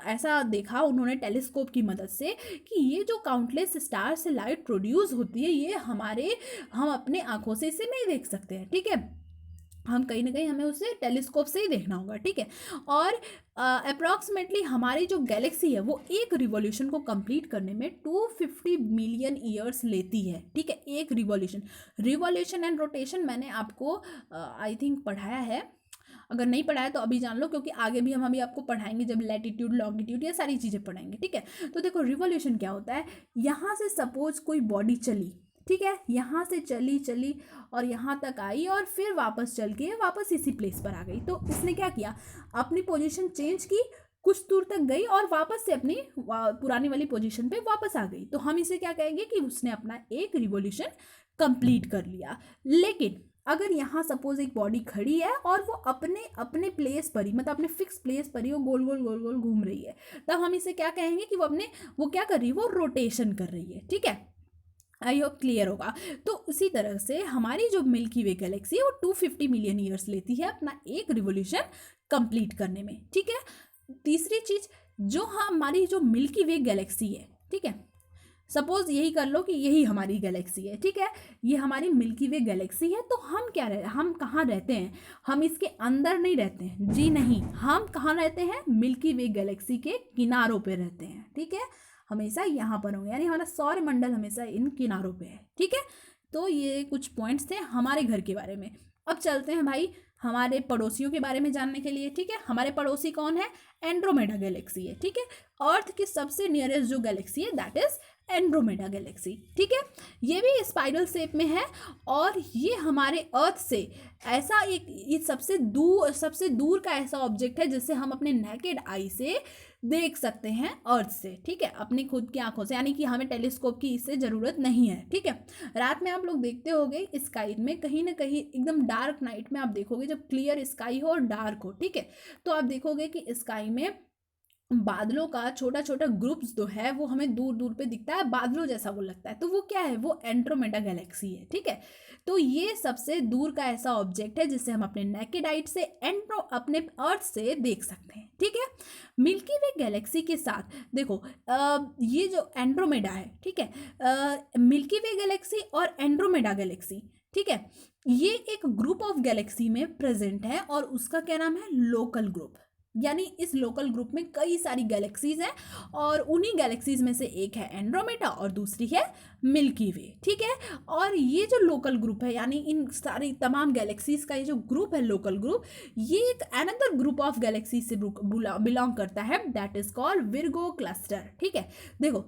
ऐसा देखा उन्होंने टेलीस्कोप की मदद से कि ये जो काउंटलेस स्टार से लाइट प्रोड्यूस होती है ये हम अपने आंखों से इसे नहीं देख सकते हैं। ठीक है, हम कहीं ना कहीं हमें उसे टेलीस्कोप से ही देखना होगा। ठीक है, और अप्रॉक्सीमेटली हमारी जो गैलेक्सी है वो एक रिवॉल्यूशन को कंप्लीट करने में 250 मिलियन ईयर्स लेती है। ठीक है, एक रिवॉल्यूशन एंड रोटेशन मैंने आपको आई थिंक पढ़ाया है, अगर नहीं पढ़ाया तो अभी जान लो क्योंकि आगे भी हम अभी आपको पढ़ाएंगे जब लैटिट्यूड लॉन्गिट्यूड ये सारी चीज़ें पढ़ाएंगे। ठीक है, तो देखो रिवॉल्यूशन क्या होता है, यहाँ से सपोज कोई बॉडी चली, ठीक है, यहाँ से चली और यहाँ तक आई और फिर वापस चल के वापस इसी प्लेस पर आ गई। तो इसने क्या किया, अपनी पोजीशन चेंज की, कुछ दूर तक गई और वापस से अपनी पुरानी वाली पोजीशन पे वापस आ गई। तो हम इसे क्या कहेंगे कि उसने अपना एक रिवॉल्यूशन कंप्लीट कर लिया। लेकिन अगर यहाँ सपोज एक बॉडी खड़ी है और वो अपने अपने प्लेस पर ही, मतलब अपने फिक्स प्लेस पर ही वो गोल गोल गोल गोल घूम रही है, तब हम इसे क्या कहेंगे कि वो क्या कर रही है, वो रोटेशन कर रही है। ठीक है, आई होप क्लियर होगा। तो उसी तरह से हमारी जो मिल्की वे गैलेक्सी है वो 250 मिलियन ईयर्स लेती है अपना एक रिवॉल्यूशन कंप्लीट करने में। ठीक है, तीसरी चीज, जो हमारी जो मिल्की वे गैलेक्सी है, ठीक है, सपोज यही कर लो कि यही हमारी गैलेक्सी है। ठीक है, ये हमारी मिल्की वे गैलेक्सी है। तो हम कहाँ रहते हैं, हम इसके अंदर नहीं रहते हैं जी, नहीं, हम कहाँ रहते हैं, मिल्की वे गैलेक्सी के किनारों पे रहते हैं। ठीक है, हमेशा यहाँ पर होंगे, यानी हमारा सौर मंडल हमेशा इन किनारों पे है। ठीक है, तो ये कुछ पॉइंट्स थे हमारे घर के बारे में। अब चलते हैं भाई हमारे पड़ोसियों के बारे में जानने के लिए। ठीक है, हमारे पड़ोसी कौन है, एंड्रोमेडा गैलेक्सी है। ठीक है, अर्थ की सबसे नियरेस्ट जो गैलेक्सी है दैट इज एंड्रोमेडा गैलेक्सी। ठीक है, ये भी स्पाइरल शेप में है और ये हमारे अर्थ से ऐसा एक ये सबसे दूर का ऐसा ऑब्जेक्ट है जिसे हम अपने नेकेड आई से देख सकते हैं अर्थ से। ठीक है, अपनी खुद की आंखों से, यानी कि हमें टेलीस्कोप की इससे ज़रूरत नहीं है। ठीक है, रात में आप लोग देखते होंगे स्काई में कहीं ना कहीं एकदम डार्क नाइट में आप देखोगे, जब क्लियर स्काई हो और डार्क हो, ठीक है, तो आप देखोगे कि स्काई में बादलों का छोटा छोटा ग्रुप्स जो है वो हमें दूर दूर पे दिखता है, बादलों जैसा वो लगता है। तो वो क्या है, वो एंड्रोमेडा गैलेक्सी है। ठीक है, तो ये सबसे दूर का ऐसा ऑब्जेक्ट है जिसे हम अपने नेकेड आइट से अपने अर्थ से देख सकते हैं। ठीक है, मिल्की वे गैलेक्सी के साथ देखो ये जो एंड्रोमेडा है, ठीक है, मिल्की वे गैलेक्सी और एंड्रोमेडा गैलेक्सी, ठीक है, ये एक ग्रुप ऑफ गैलेक्सी में प्रेजेंट है और उसका क्या नाम है, लोकल ग्रुप। यानी इस लोकल ग्रुप में कई सारी गैलेक्सीज हैं और उन्हीं गैलेक्सीज में से एक है एंड्रोमेडा और दूसरी है मिल्की वे। ठीक है, और ये जो लोकल ग्रुप है, यानी इन सारी तमाम गैलेक्सीज का ये जो ग्रुप है लोकल ग्रुप, ये एक अनदर ग्रुप ऑफ गैलेक्सीज से बिलोंग करता है that is called Virgo cluster. ठीक है, देखो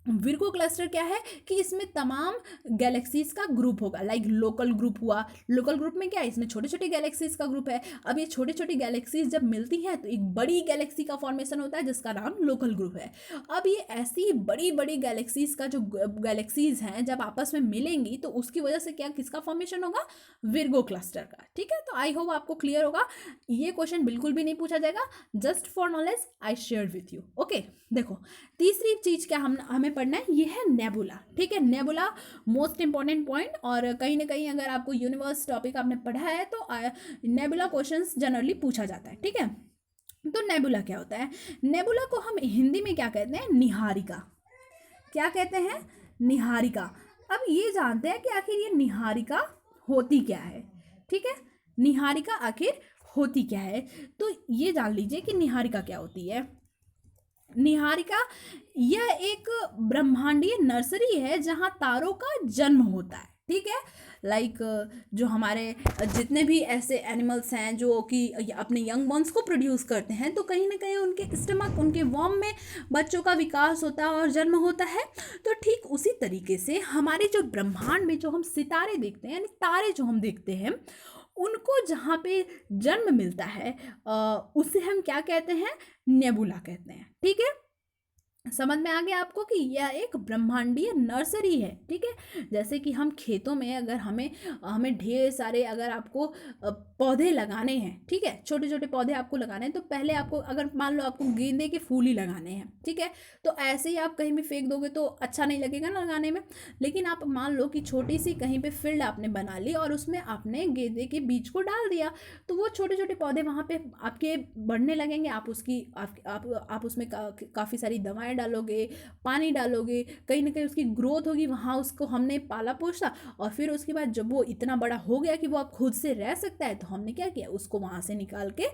विर्गो क्लस्टर क्या है कि इसमें तमाम गैलेक्सीज का ग्रुप होगा, लाइक लोकल ग्रुप हुआ। लोकल ग्रुप में क्या है, इसमें छोटे छोटे गैलेक्सीज का ग्रुप है। अब ये छोटी छोटी गैलेक्सीज जब मिलती हैं तो एक बड़ी गैलेक्सी का फॉर्मेशन होता है जिसका नाम लोकल ग्रुप है। अब ये ऐसी बड़ी बड़ी गैलेक्सीज का जो गैलेक्सीज हैं जब आपस में मिलेंगी तो उसकी वजह से क्या किसका फॉर्मेशन होगा, विर्गो क्लस्टर का। ठीक है, तो आई होप आपको क्लियर होगा। ये क्वेश्चन बिल्कुल भी नहीं पूछा जाएगा, just for knowledge I share with you. Okay, देखो तीसरी चीज क्या हमें पढ़ना है, ये है नेबुला। ठीक है, नेबुला मोस्ट इंपॉर्टेंट पॉइंट, और कहीं ना कहीं अगर आपको यूनिवर्स टॉपिक आपने पढ़ा है तो नेबुला क्वेश्चंस जनरली पूछा जाता है। ठीक है, तो नेबुला क्या होता है, नेबुला को हम हिंदी में क्या कहते हैं, निहारिका। क्या कहते हैं, निहारिका। अब ये जानते हैं कि आखिर ये निहारिका होती क्या है। ठीक है, निहारिका आखिर होती क्या है, तो ये जान लीजिए कि निहारिका क्या होती है। निहारिका यह एक ब्रह्मांडीय नर्सरी है जहां तारों का जन्म होता है। ठीक है, लाइक जो हमारे जितने भी ऐसे एनिमल्स हैं जो कि अपने यंग वंस को प्रोड्यूस करते हैं, तो कहीं ना कहीं उनके स्टमक, उनके वॉर्म में बच्चों का विकास होता है और जन्म होता है। तो ठीक उसी तरीके से हमारे जो ब्रह्मांड में जो हम सितारे देखते हैं, यानी तारे जो हम देखते हैं, उनको जहाँ पे जन्म मिलता है उसे हम क्या कहते हैं, नेबुला कहते हैं। ठीक है, समझ में आ गया आपको कि यह एक ब्रह्मांडीय नर्सरी है। ठीक है, जैसे कि हम खेतों में अगर हमें ढेर सारे अगर आपको पौधे लगाने हैं, ठीक है, छोटे छोटे पौधे आपको लगाने हैं, तो पहले आपको अगर मान लो आपको गेंदे के फूल ही लगाने हैं, ठीक है, तो ऐसे ही आप कहीं भी फेंक दोगे तो अच्छा नहीं लगेगा ना लगाने में। लेकिन आप मान लो कि छोटी सी कहीं पे फील्ड आपने बना ली और उसमें आपने गेंदे के बीज को डाल दिया, तो वो छोटे छोटे पौधे वहाँ पे आपके बढ़ने लगेंगे। आप उसकी आप उसमें काफ़ी सारी दवाएं डालोगे, पानी डालोगे, कहीं ना कहीं उसकी ग्रोथ होगी, वहाँ उसको हमने पाला पोसा, और फिर उसके बाद जब वो इतना बड़ा हो गया कि वो अब खुद से रह सकता है, तो हमने क्या किया, उसको वहाँ से निकाल के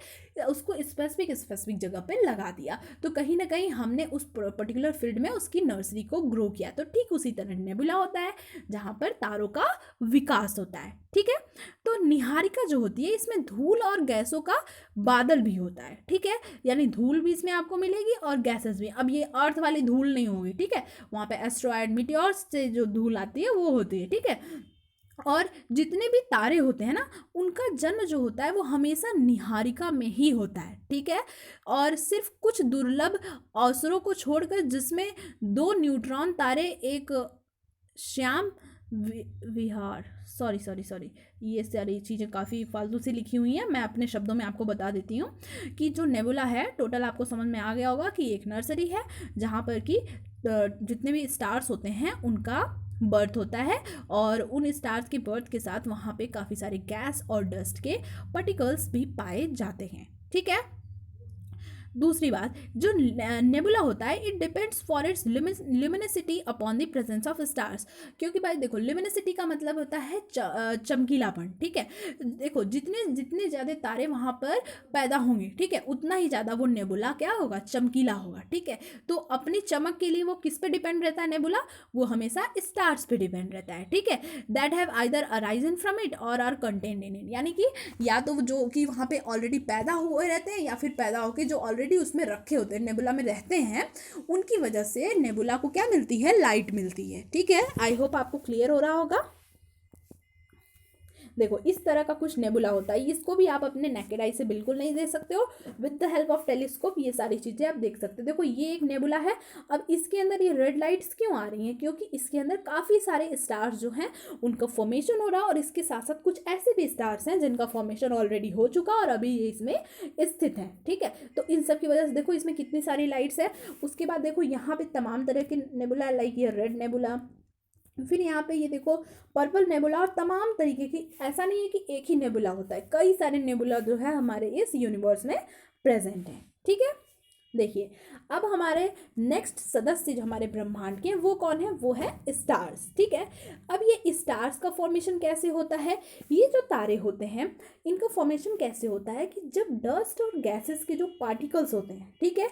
उसको स्पेसिफिक जगह पे लगा दिया। तो कहीं ना कहीं हमने उस पर्टिकुलर फील्ड में उसकी नर्सरी को ग्रो किया। तो ठीक उसी तरह नेबुला होता है जहाँ पर तारों का विकास होता है। ठीक है, तो निहारिका जो होती है इसमें धूल और गैसों का बादल भी होता है। ठीक है, यानी धूल भी इसमें आपको मिलेगी और गैसेस भी। अब ये अर्थ वाली धूल नहीं होगी, ठीक है, वहाँ पे एस्ट्रॉयड मीटियोर्स से जो धूल आती है वो होती है। ठीक है, और जितने भी तारे होते हैं ना, उनका जन्म जो होता है वो हमेशा निहारिका में ही होता है। ठीक है, और सिर्फ कुछ दुर्लभ अवसरों को छोड़कर जिसमें 2 न्यूट्रॉन तारे, एक श्याम विहार, सॉरी, ये सारी चीज़ें काफ़ी फालतू से लिखी हुई हैं, मैं अपने शब्दों में आपको बता देती हूँ कि जो नेबुला है टोटल आपको समझ में आ गया होगा कि एक नर्सरी है जहाँ पर कि जितने भी स्टार्स होते हैं उनका बर्थ होता है, और उन स्टार्स के बर्थ के साथ वहाँ पे काफ़ी सारे गैस और डस्ट के पार्टिकल्स भी पाए जाते हैं। ठीक है, दूसरी बात, जो नेबुला होता है it depends for its luminosity upon the presence of stars. क्योंकि भाई देखो, ल्यूमिनिसिटी का मतलब होता है चमकीलापन। ठीक है, देखो जितने जितने ज़्यादा तारे वहाँ पर पैदा होंगे, ठीक है, उतना ही ज़्यादा वो नेबुला क्या होगा, चमकीला होगा। ठीक है, तो अपनी चमक के लिए वो किस पे डिपेंड रहता है नेबुला, वो हमेशा स्टार्स पे डिपेंड रहता है। ठीक है, that have either arisen from it और आर कंटेन्ड इन इट, यानी कि या तो जो कि वहाँ पे ऑलरेडी पैदा हुए रहते हैं या फिर पैदा होके जो ऑलरेडी उसमें रखे होते हैं, नेबुला में रहते हैं, उनकी वजह से नेबुला को क्या मिलती है, लाइट मिलती है। ठीक है, आई होप आपको क्लियर हो रहा होगा। देखो इस तरह का कुछ नेबुला होता है, इसको भी आप अपने नेकेड आई से बिल्कुल नहीं देख सकते हो, with the help of telescope ये सारी चीज़ें आप देख सकते हो। देखो ये एक नेबुला है। अब इसके अंदर ये रेड लाइट्स क्यों आ रही हैं, क्योंकि इसके अंदर काफ़ी सारे स्टार्स जो हैं उनका फॉर्मेशन हो रहा है, और इसके साथ साथ कुछ ऐसे भी स्टार्स हैं जिनका फॉर्मेशन ऑलरेडी हो चुका और अभी ये इसमें स्थित है। ठीक है, तो इन सब की वजह से देखो इसमें कितनी सारी लाइट्स है। उसके बाद देखो यहाँ पे तमाम तरह के नेबुला, लाइक ये रेड नेबुला, फिर यहाँ पे ये देखो पर्पल नेबुला, और तमाम तरीके की, ऐसा नहीं है कि एक ही नेबुला होता है, कई सारे नेबुला जो है हमारे इस यूनिवर्स में प्रेजेंट हैं। ठीक है, देखिए अब हमारे नेक्स्ट सदस्य जो हमारे ब्रह्मांड के वो कौन है, वो है स्टार्स। ठीक है, अब ये स्टार्स का फॉर्मेशन कैसे होता है, ये जो तारे होते हैं इनका फॉर्मेशन कैसे होता है कि जब डस्ट और गैसेस के जो पार्टिकल्स होते हैं, ठीक है,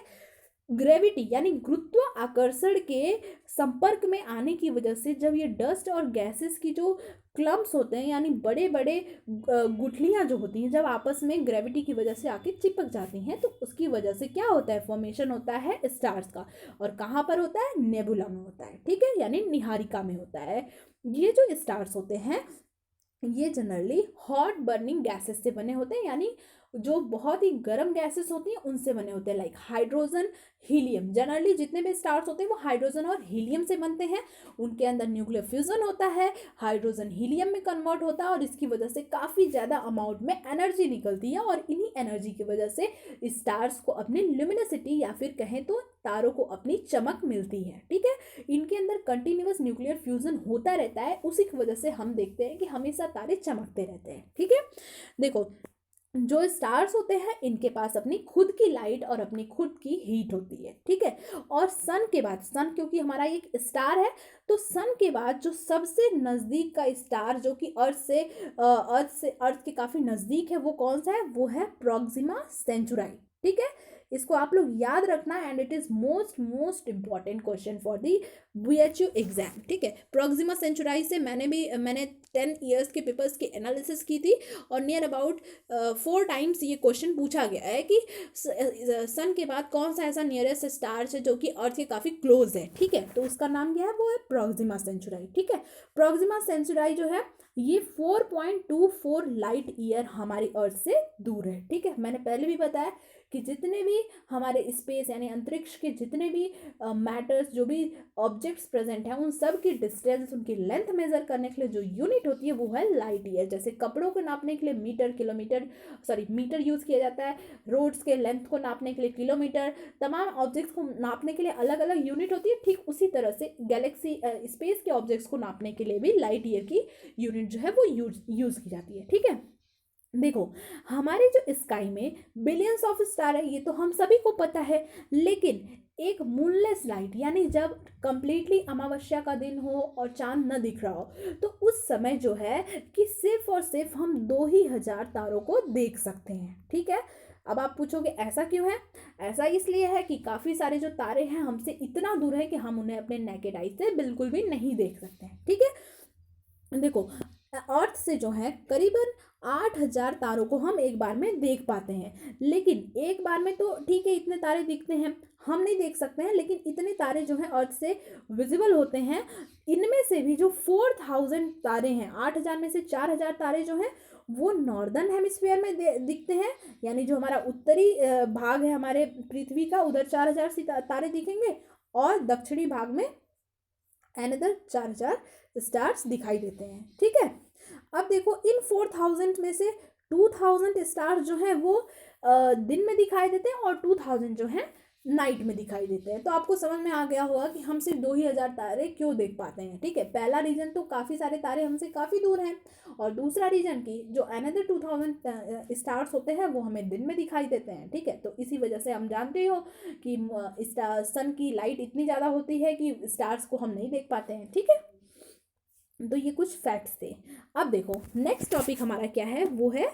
ग्रेविटी यानी गुरुत्वाकर्षण के संपर्क में आने की वजह से जब ये डस्ट और गैसेस की जो क्लम्प्स होते हैं यानी बड़े बड़े गुठलियाँ जो होती हैं जब आपस में ग्रेविटी की वजह से आके चिपक जाती हैं तो उसकी वजह से क्या होता है, फॉर्मेशन होता है स्टार्स का। और कहाँ पर होता है, नेबुला में होता है, ठीक है, यानी निहारिका में होता है। ये जो स्टार्स होते हैं ये जनरली हॉट बर्निंग गैसेस से बने होते हैं, यानी जो बहुत ही गर्म गैसेस होती हैं उनसे बने होते हैं, लाइक हाइड्रोजन, हीलियम। जनरली जितने भी स्टार्स होते हैं वो हाइड्रोजन और हीलियम से बनते हैं। उनके अंदर न्यूक्लियर फ्यूजन होता है, हाइड्रोजन हीलियम में कन्वर्ट होता है और इसकी वजह से काफ़ी ज़्यादा अमाउंट में एनर्जी निकलती है और इन्हीं एनर्जी की वजह से स्टार्स को अपनी ल्यूमिनोसिटी या फिर कहें तो तारों को अपनी चमक मिलती है, ठीक है। इनके अंदर कंटिन्यूअस न्यूक्लियर फ्यूजन होता रहता है, उसी की वजह से हम देखते हैं कि हमेशा तारे चमकते रहते हैं, ठीक है। देखो, जो स्टार्स होते हैं इनके पास अपनी खुद की लाइट और अपनी खुद की हीट होती है, ठीक है। और सन के बाद, सन क्योंकि हमारा एक स्टार है, तो सन के बाद जो सबसे नज़दीक का स्टार जो कि अर्थ के काफ़ी नज़दीक है, वो कौन सा है, वो है प्रोक्सिमा सेंचुराई, ठीक है। इसको आप लोग याद रखना and it is most important question for the BHU exam, ठीक है। प्रोक्सिमा सेंचुराई से मैंने 10 ईयर्स के पेपर्स की एनालिसिस की थी और नियर अबाउट 4 टाइम्स ये क्वेश्चन पूछा गया है कि सन के बाद कौन सा ऐसा नियरेस्ट स्टार है जो कि अर्थ के काफ़ी क्लोज है, ठीक है। तो उसका नाम क्या है, वो है प्रोक्सिमा सेंचुराई, ठीक है। प्रोक्सिमा सेंचुराई जो है ये 4.24 लाइट ईयर हमारी अर्थ से दूर है, ठीक है। मैंने पहले भी बताया कि जितने भी हमारे स्पेस यानी अंतरिक्ष के जितने भी मैटर्स, जो भी ऑब्जेक्ट्स प्रेजेंट हैं, उन सब की डिस्टेंस, उनकी लेंथ मेजर करने के लिए जो यूनिट होती है वो है लाइट ईयर। जैसे कपड़ों को नापने के लिए मीटर यूज़ किया जाता है, रोड्स के लेंथ को नापने के लिए किलोमीटर, तमाम ऑब्जेक्ट्स को नापने के लिए अलग अलग यूनिट होती है। ठीक उसी तरह से गैलेक्सी स्पेस के ऑब्जेक्ट्स को नापने के लिए भी लाइट ईयर की यूनिट जो है वो यूज़ की जाती है, ठीक है। देखो, हमारे जो स्काई में बिलियंस ऑफ स्टार है, ये तो हम सभी को पता है, लेकिन एक मूनलेस लाइट यानी जब कंप्लीटली अमावस्या का दिन हो और चांद न दिख रहा हो, तो उस समय जो है कि सिर्फ और सिर्फ हम 2,000 तारों को देख सकते हैं, ठीक है। अब आप पूछोगे ऐसा क्यों है? ऐसा इसलिए है कि काफ़ी सारे जो तारे हैं हमसे इतना दूर है कि हम उन्हें अपने नेकेड आई से बिल्कुल भी नहीं देख सकते हैं, ठीक है। देखो, अर्थ से जो है करीबन 8,000 तारों को हम एक बार में देख पाते हैं, लेकिन एक बार में तो ठीक है इतने तारे दिखते हैं, हम नहीं देख सकते हैं, लेकिन इतने तारे जो हैं अर्थ से विजिबल होते हैं। इनमें से भी जो 4,000 तारे हैं, 8,000 में से 4,000 तारे जो हैं वो नॉर्दर्न हेमिस्फीयर में दिखते हैं, यानी जो हमारा उत्तरी भाग है हमारे पृथ्वी का, उधर 4,000 तारे दिखेंगे और दक्षिणी भाग में अनदर 4,000 स्टार्स दिखाई देते हैं, ठीक है। अब देखो, इन 4,000 में से 2,000 स्टार्स जो हैं वो दिन में दिखाई देते हैं और 2,000 जो हैं नाइट में दिखाई देते हैं। तो आपको समझ में आ गया होगा कि हम सिर्फ 2,000 तारे क्यों देख पाते हैं, ठीक है। पहला रीजन तो काफ़ी सारे तारे हमसे काफ़ी दूर हैं, और दूसरा रीजन की जो अनदर 2,000 स्टार्स होते हैं वो हमें दिन में दिखाई देते हैं, ठीक है। तो इसी वजह से हम जानते हो कि सन की लाइट इतनी ज़्यादा होती है कि स्टार्स को हम नहीं देख पाते हैं, ठीक है। तो ये कुछ फैक्ट्स थे। अब देखो, नेक्स्ट टॉपिक हमारा क्या है, वो है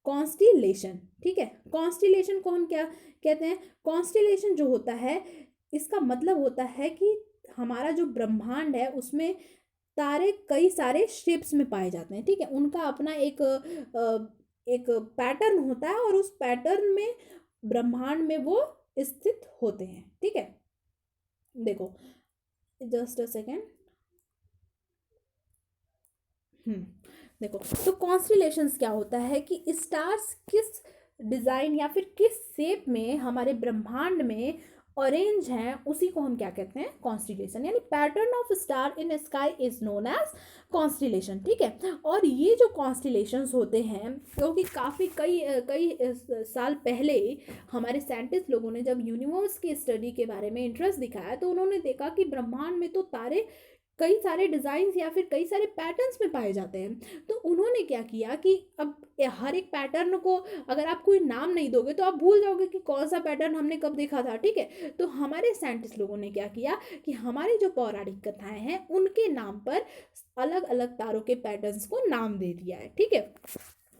कॉन्स्टिलेशन, ठीक है। कॉन्स्टिलेशन को हम क्या कहते हैं? कॉन्स्टिलेशन जो होता है इसका मतलब होता है कि हमारा जो ब्रह्मांड है उसमें तारे कई सारे शेप्स में पाए जाते हैं, ठीक है। उनका अपना एक पैटर्न होता है और उस पैटर्न में ब्रह्मांड में वो स्थित होते हैं, ठीक है। देखो, जस्ट अ सेकेंड। देखो, तो कॉन्स्टिलेशंस क्या होता है कि स्टार्स किस डिज़ाइन या फिर किस शेप में हमारे ब्रह्मांड में ऑरेंज हैं, उसी को हम क्या कहते हैं? कॉन्स्टिलेशन, यानी pattern of star in sky is known as constellation, ठीक है। और ये जो कॉन्स्टिलेशंस होते हैं, क्योंकि काफ़ी कई साल पहले हमारे साइंटिस्ट लोगों ने जब यूनिवर्स की स्टडी के बारे में इंटरेस्ट दिखाया, तो उन्होंने देखा कि ब्रह्मांड में तो तारे कई सारे डिज़ाइंस या फिर कई सारे पैटर्न्स में पाए जाते हैं। तो उन्होंने क्या किया कि अब हर एक पैटर्न को अगर आप कोई नाम नहीं दोगे तो आप भूल जाओगे कि कौन सा पैटर्न हमने कब देखा था, ठीक है। तो हमारे साइंटिस्ट लोगों ने क्या किया कि हमारी जो पौराणिक कथाएं हैं उनके नाम पर अलग अलग तारों के पैटर्न्स को नाम दे दिया है, ठीक है।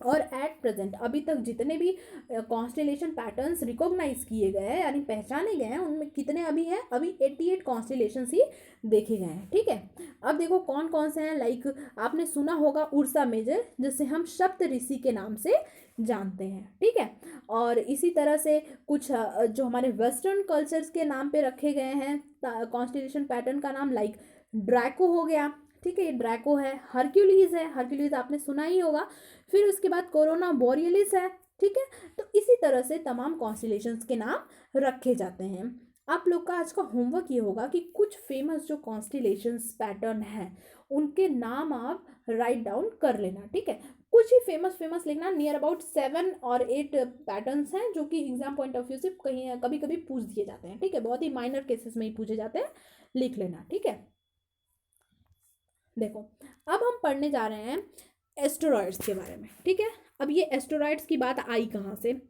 और एट प्रेजेंट अभी तक जितने भी कॉन्स्टेलेशन पैटर्न्स रिकॉग्नाइज किए गए हैं यानी पहचाने गए हैं, उनमें कितने अभी हैं? अभी 88 कॉन्स्टेलेशंस ही देखे गए हैं। ठीक है, अब देखो कौन कौन से हैं। लाइक आपने सुना होगा उर्सा मेजर, जिसे हम सप्त ऋषि के नाम से जानते हैं। ठीक है, और इसी तरह से कुछ जो हमारे वेस्टर्न कल्चर्स के नाम पे रखे गए हैं कॉन्स्टेलेशन पैटर्न का नाम, लाइक ड्रैको हो गया। ठीक है, ये ड्रैको है। हरक्यूलिस है, हरक्यूलिस आपने सुना ही होगा। फिर उसके बाद कोरोना बोरियलिस है। ठीक है, तो इसी तरह से तमाम कॉन्स्टेलेशंस के नाम रखे जाते हैं। आप लोग का आज का होमवर्क ये होगा कि कुछ फेमस जो कॉन्स्टेलेशंस पैटर्न है उनके नाम आप राइट डाउन कर लेना। ठीक है, कुछ ही फेमस फेमस लिखना। नियर अबाउट 7 और 8 पैटर्न्स हैं जो कि एग्जाम पॉइंट ऑफ व्यू से कहीं कभी कभी पूछ दिए जाते हैं। ठीक है, बहुत ही माइनर केसेस में ही पूछे जाते हैं, लिख लेना। ठीक है, देखो अब हम पढ़ने जा रहे हैं एस्टेरॉयड्स के बारे में। ठीक है, अब ये एस्टेरॉयड्स की बात आई कहाँ से?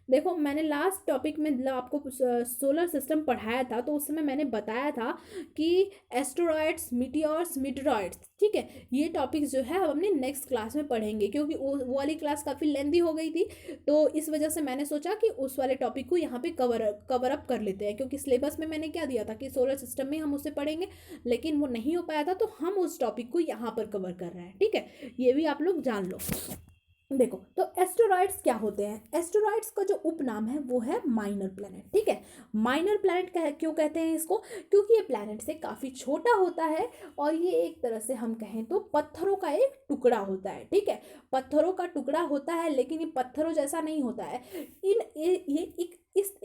देखो मैंने लास्ट टॉपिक में आपको सोलर सिस्टम पढ़ाया था, तो उस समय मैंने बताया था कि एस्टेरॉयड्स, मीटियोर्स, मीटेरॉयड्स। ठीक है, ये टॉपिक्स जो है हम अपने नेक्स्ट क्लास में पढ़ेंगे, क्योंकि वो वाली क्लास काफ़ी लेंदी हो गई थी, तो इस वजह से मैंने सोचा कि उस वाले टॉपिक को यहाँ पे कवर अप कर लेते हैं, क्योंकि सिलेबस में मैंने क्या दिया था कि सोलर सिस्टम में हम उसे पढ़ेंगे, लेकिन वो नहीं हो पाया था, तो हम उस टॉपिक को यहाँ पर कवर कर रहे हैं। ठीक है, ये भी आप लोग जान लो। देखो तो एस्टेरॉयड्स क्या होते हैं? एस्टेरॉयड्स का जो उपनाम है वो है माइनर प्लैनेट। ठीक है, माइनर प्लैनेट क्यों कहते हैं इसको? क्योंकि ये प्लैनेट से काफ़ी छोटा होता है और ये एक तरह से हम कहें तो पत्थरों का एक टुकड़ा होता है। ठीक है, पत्थरों का टुकड़ा होता है, लेकिन ये पत्थरों जैसा नहीं होता है। ये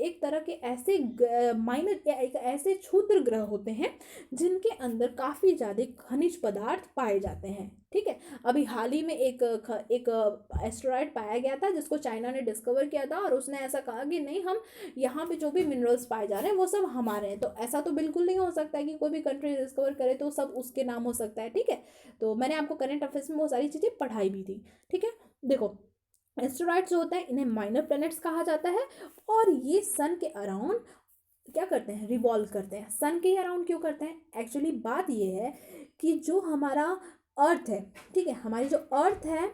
एक तरह के ऐसे माइनर एक ऐसे क्षुद्र ग्रह होते हैं जिनके अंदर काफ़ी ज़्यादा खनिज पदार्थ पाए जाते हैं। ठीक है, अभी हाल ही में एक एस्टेरॉयड पाया गया था जिसको चाइना ने डिस्कवर किया था, और उसने ऐसा कहा कि नहीं, हम यहाँ पे जो भी मिनरल्स पाए जा रहे हैं वो सब हमारे हैं। तो ऐसा तो बिल्कुल नहीं हो सकता है कि कोई भी कंट्री डिस्कवर करे तो सब उसके नाम हो सकता है। ठीक है, तो मैंने आपको करंट अफेयर्स में वो सारी चीज़ें पढ़ाई भी थी। ठीक है, देखो एस्टेरॉयड्स जो होता है इन्हें माइनर प्लैनेट्स कहा जाता है, और ये सन के अराउंड क्या करते हैं? रिवॉल्व करते हैं। सन के अराउंड क्यों करते हैं? एक्चुअली बात ये है कि जो हमारा अर्थ है, ठीक है, हमारी जो अर्थ है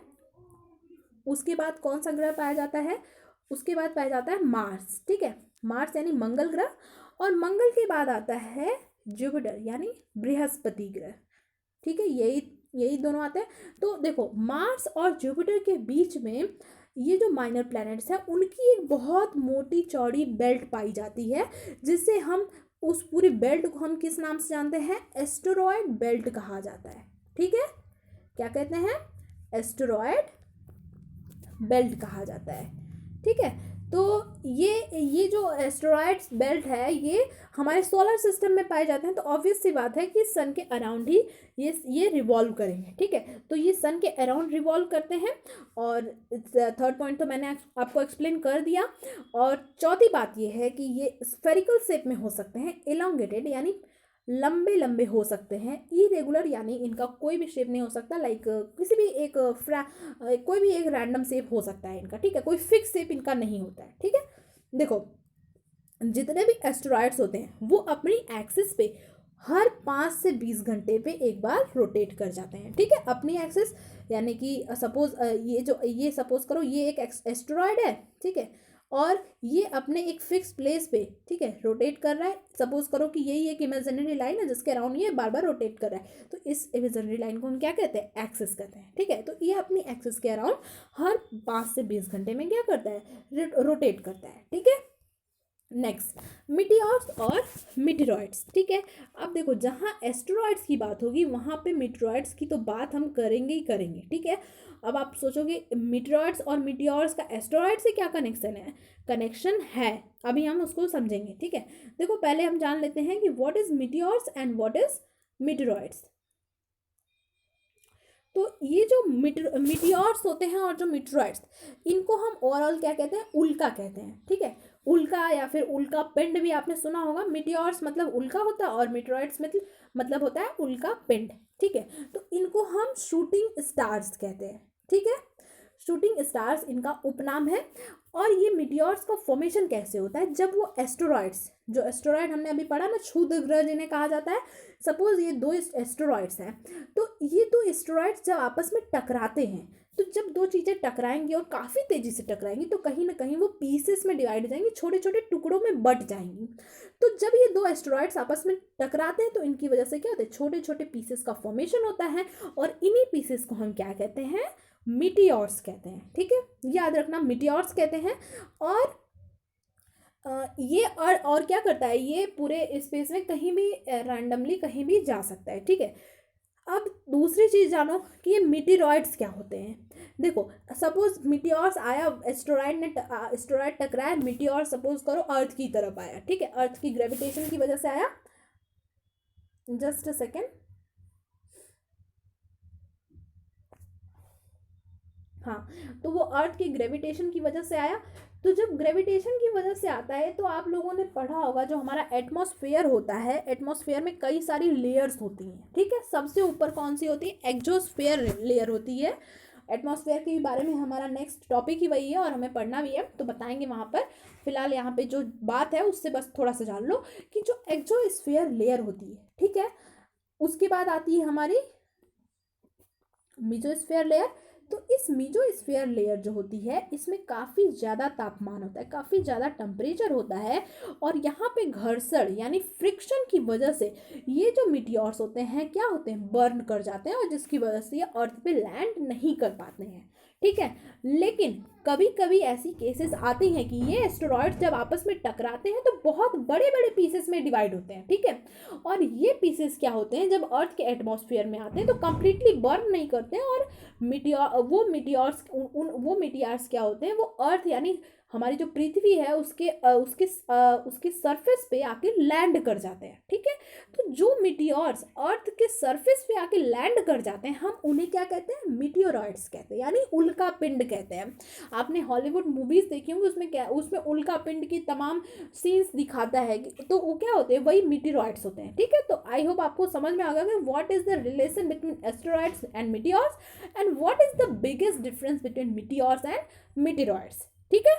उसके बाद कौन सा ग्रह पाया जाता है? उसके बाद पाया जाता है मार्स। ठीक है, मार्स यानी मंगल ग्रह, और मंगल के बाद आता है जुपिटर यानी बृहस्पति ग्रह। ठीक है, यही यही दोनों आते हैं। तो देखो मार्स और जुपिटर के बीच में ये जो माइनर प्लैनेट्स हैं उनकी एक बहुत मोटी चौड़ी बेल्ट पाई जाती है, जिससे हम उस पूरी बेल्ट को हम किस नाम से जानते हैं? एस्टेरॉयड बेल्ट कहा जाता है। ठीक है, क्या कहते हैं? एस्टेरॉयड बेल्ट कहा जाता है। ठीक है, तो ये जो एस्टेरॉयड्स बेल्ट है ये हमारे सोलर सिस्टम में पाए जाते हैं, तो ऑब्वियस सी बात है कि सन के अराउंड ही ये रिवॉल्व करेंगे। ठीक है, तो ये सन के अराउंड रिवॉल्व करते हैं, और थर्ड पॉइंट तो मैंने आपको एक्सप्लेन कर दिया। और चौथी बात ये है कि ये स्फेरिकल शेप में हो सकते हैं, एलोंगेटेड यानी लंबे लंबे हो सकते हैं, इरेगुलर यानी इनका कोई भी शेप नहीं हो सकता, लाइक किसी भी एक कोई भी एक रैंडम शेप हो सकता है इनका। ठीक है, कोई फिक्स शेप इनका नहीं होता है। ठीक है, देखो जितने भी एस्टेरॉयड्स होते हैं वो अपनी एक्सिस पे हर 5 से 20 घंटे पे एक बार रोटेट कर जाते हैं। ठीक है, अपनी एक्सिस यानी कि सपोज ये सपोज करो ये एक एस्टेरॉयड है। ठीक है, और ये अपने एक फिक्स प्लेस पे, ठीक है, रोटेट कर रहा है। सपोज करो कि यही एक इमेजिनरी लाइन है जिसके अराउंड ये बार बार रोटेट कर रहा है, तो इस इमेजिनरी लाइन को हम क्या कहते हैं? एक्सिस कहते हैं। ठीक है, तो ये अपनी एक्सिस के अराउंड हर 5 से 20 घंटे में क्या करता है? रोटेट करता है। ठीक है, नेक्स्ट मीटियोर्स और मीटेरॉइड्स। ठीक है, अब देखो जहाँ एस्टेरॉयड्स की बात होगी वहाँ पे मीटेरॉइड्स की तो बात हम करेंगे ही करेंगे। ठीक है, अब आप सोचोगे मीटेरॉइड्स और मीटियोर्स का एस्टेरॉयड से क्या कनेक्शन है? कनेक्शन है, अभी हम उसको समझेंगे। ठीक है, देखो पहले हम जान लेते हैं कि what is meteors and what is meteoroids. तो ये जो मीटियोर्स होते हैं और जो मीटेरॉइड्स, इनको हम ओवरऑल क्या कहते हैं? उल्का कहते हैं। ठीक है, उल्का या फिर उल्का पिंड भी आपने सुना होगा। मीटियोर्स मतलब उल्का होता है और मीटेरॉइड्स मतलब होता है उल्का पिंड। ठीक है, तो इनको हम शूटिंग स्टार्स कहते हैं। ठीक है, शूटिंग स्टार्स इनका उपनाम है। और ये मीटियोर्स का फॉर्मेशन कैसे होता है, जब वो एस्टेरॉइड्स, जो एस्टेरॉइड हमने अभी पढ़ा ना, क्षुद्र ग्रह जिन्हें कहा जाता है, सपोज ये दो एस्टेरॉइड्स हैं, तो ये दो एस्टेरॉइड्स जब आपस में टकराते हैं, तो जब दो चीज़ें टकराएंगी और काफ़ी तेज़ी से टकराएंगी तो कहीं ना कहीं वो पीसेस में डिवाइड हो जाएंगी, छोटे छोटे टुकड़ों में बट जाएंगी। तो जब ये दो एस्टेरॉइड्स आपस में टकराते हैं तो इनकी वजह से क्या होता है, छोटे छोटे पीसेस का फॉर्मेशन होता है, और इन्हीं पीसेस को हम क्या कहते हैं, मीटियोर्स कहते हैं। ठीक है, याद रखना, मीटियोर्स कहते हैं। और ये और क्या करता है, ये पूरे स्पेस में कहीं भी रैंडमली कहीं भी जा सकता है। ठीक है, अब दूसरी चीज़ जानो कि ये मीटिरॉइड्स क्या होते हैं। देखो, सपोज मीटियोर्स आया, एस्टेरॉइड टकराया, मीटियोर सपोज करो अर्थ की तरफ आया। ठीक है, अर्थ की ग्रेविटेशन की वजह से आया। Just a second. हाँ, तो वो अर्थ की ग्रेविटेशन की वजह से आया। तो जब ग्रेविटेशन की वजह से आता है तो आप लोगों ने पढ़ा होगा, जो हमारा एटमॉस्फेयर होता है, एटमॉस्फेयर में कई सारी लेयर्स होती हैं। ठीक है, सबसे ऊपर कौन सी होती है, एक्सोस्फेयर लेयर होती है। एटमॉस्फेयर के बारे में हमारा नेक्स्ट टॉपिक ही वही है और हमें पढ़ना भी है, तो बताएंगे वहाँ पर। फिलहाल यहाँ पे जो बात है उससे बस थोड़ा सा जान लो कि जो एक्सोस्फेयर लेयर होती है, ठीक है, उसके बाद आती है हमारी मेसोस्फेयर लेयर। तो इस मेसोस्फेयर लेयर जो होती है, इसमें काफ़ी ज़्यादा तापमान होता है, काफ़ी ज़्यादा टेम्परेचर होता है, और यहाँ पे घर्षण यानी फ्रिक्शन की वजह से ये जो मीटियोर्स होते हैं क्या होते हैं, बर्न कर जाते हैं, और जिसकी वजह से ये अर्थ पे लैंड नहीं कर पाते हैं। ठीक है, लेकिन कभी कभी ऐसी केसेस आती हैं कि ये एस्टेरॉइड्स जब आपस में टकराते हैं तो बहुत बड़े बड़े पीसेस में डिवाइड होते हैं। ठीक है, और ये पीसेस क्या होते हैं, जब अर्थ के एटमॉस्फेयर में आते हैं तो कंप्लीटली बर्न नहीं करते हैं, और वो मीटियोर्स क्या होते हैं, वो अर्थ यानी हमारी जो पृथ्वी है उसके सरफेस पे आके लैंड कर जाते हैं। ठीक है, तो जो मीटियोर्स अर्थ के सरफेस पे आके लैंड कर जाते हैं, हम उन्हें क्या कहते हैं, मीटियोरॉइड्स कहते हैं, यानी उल्का पिंड कहते हैं। आपने हॉलीवुड मूवीज देखी होंगी, उसमें उल्का पिंड की तमाम सीन्स दिखाता है, तो वो क्या होते हैं, वही मीटियोरॉइड्स होते हैं। ठीक है, तो आई होप आपको समझ में आ गया कि what is the relation between asteroids and meteors, and what is the biggest difference between meteors and meteoroids. ठीक है,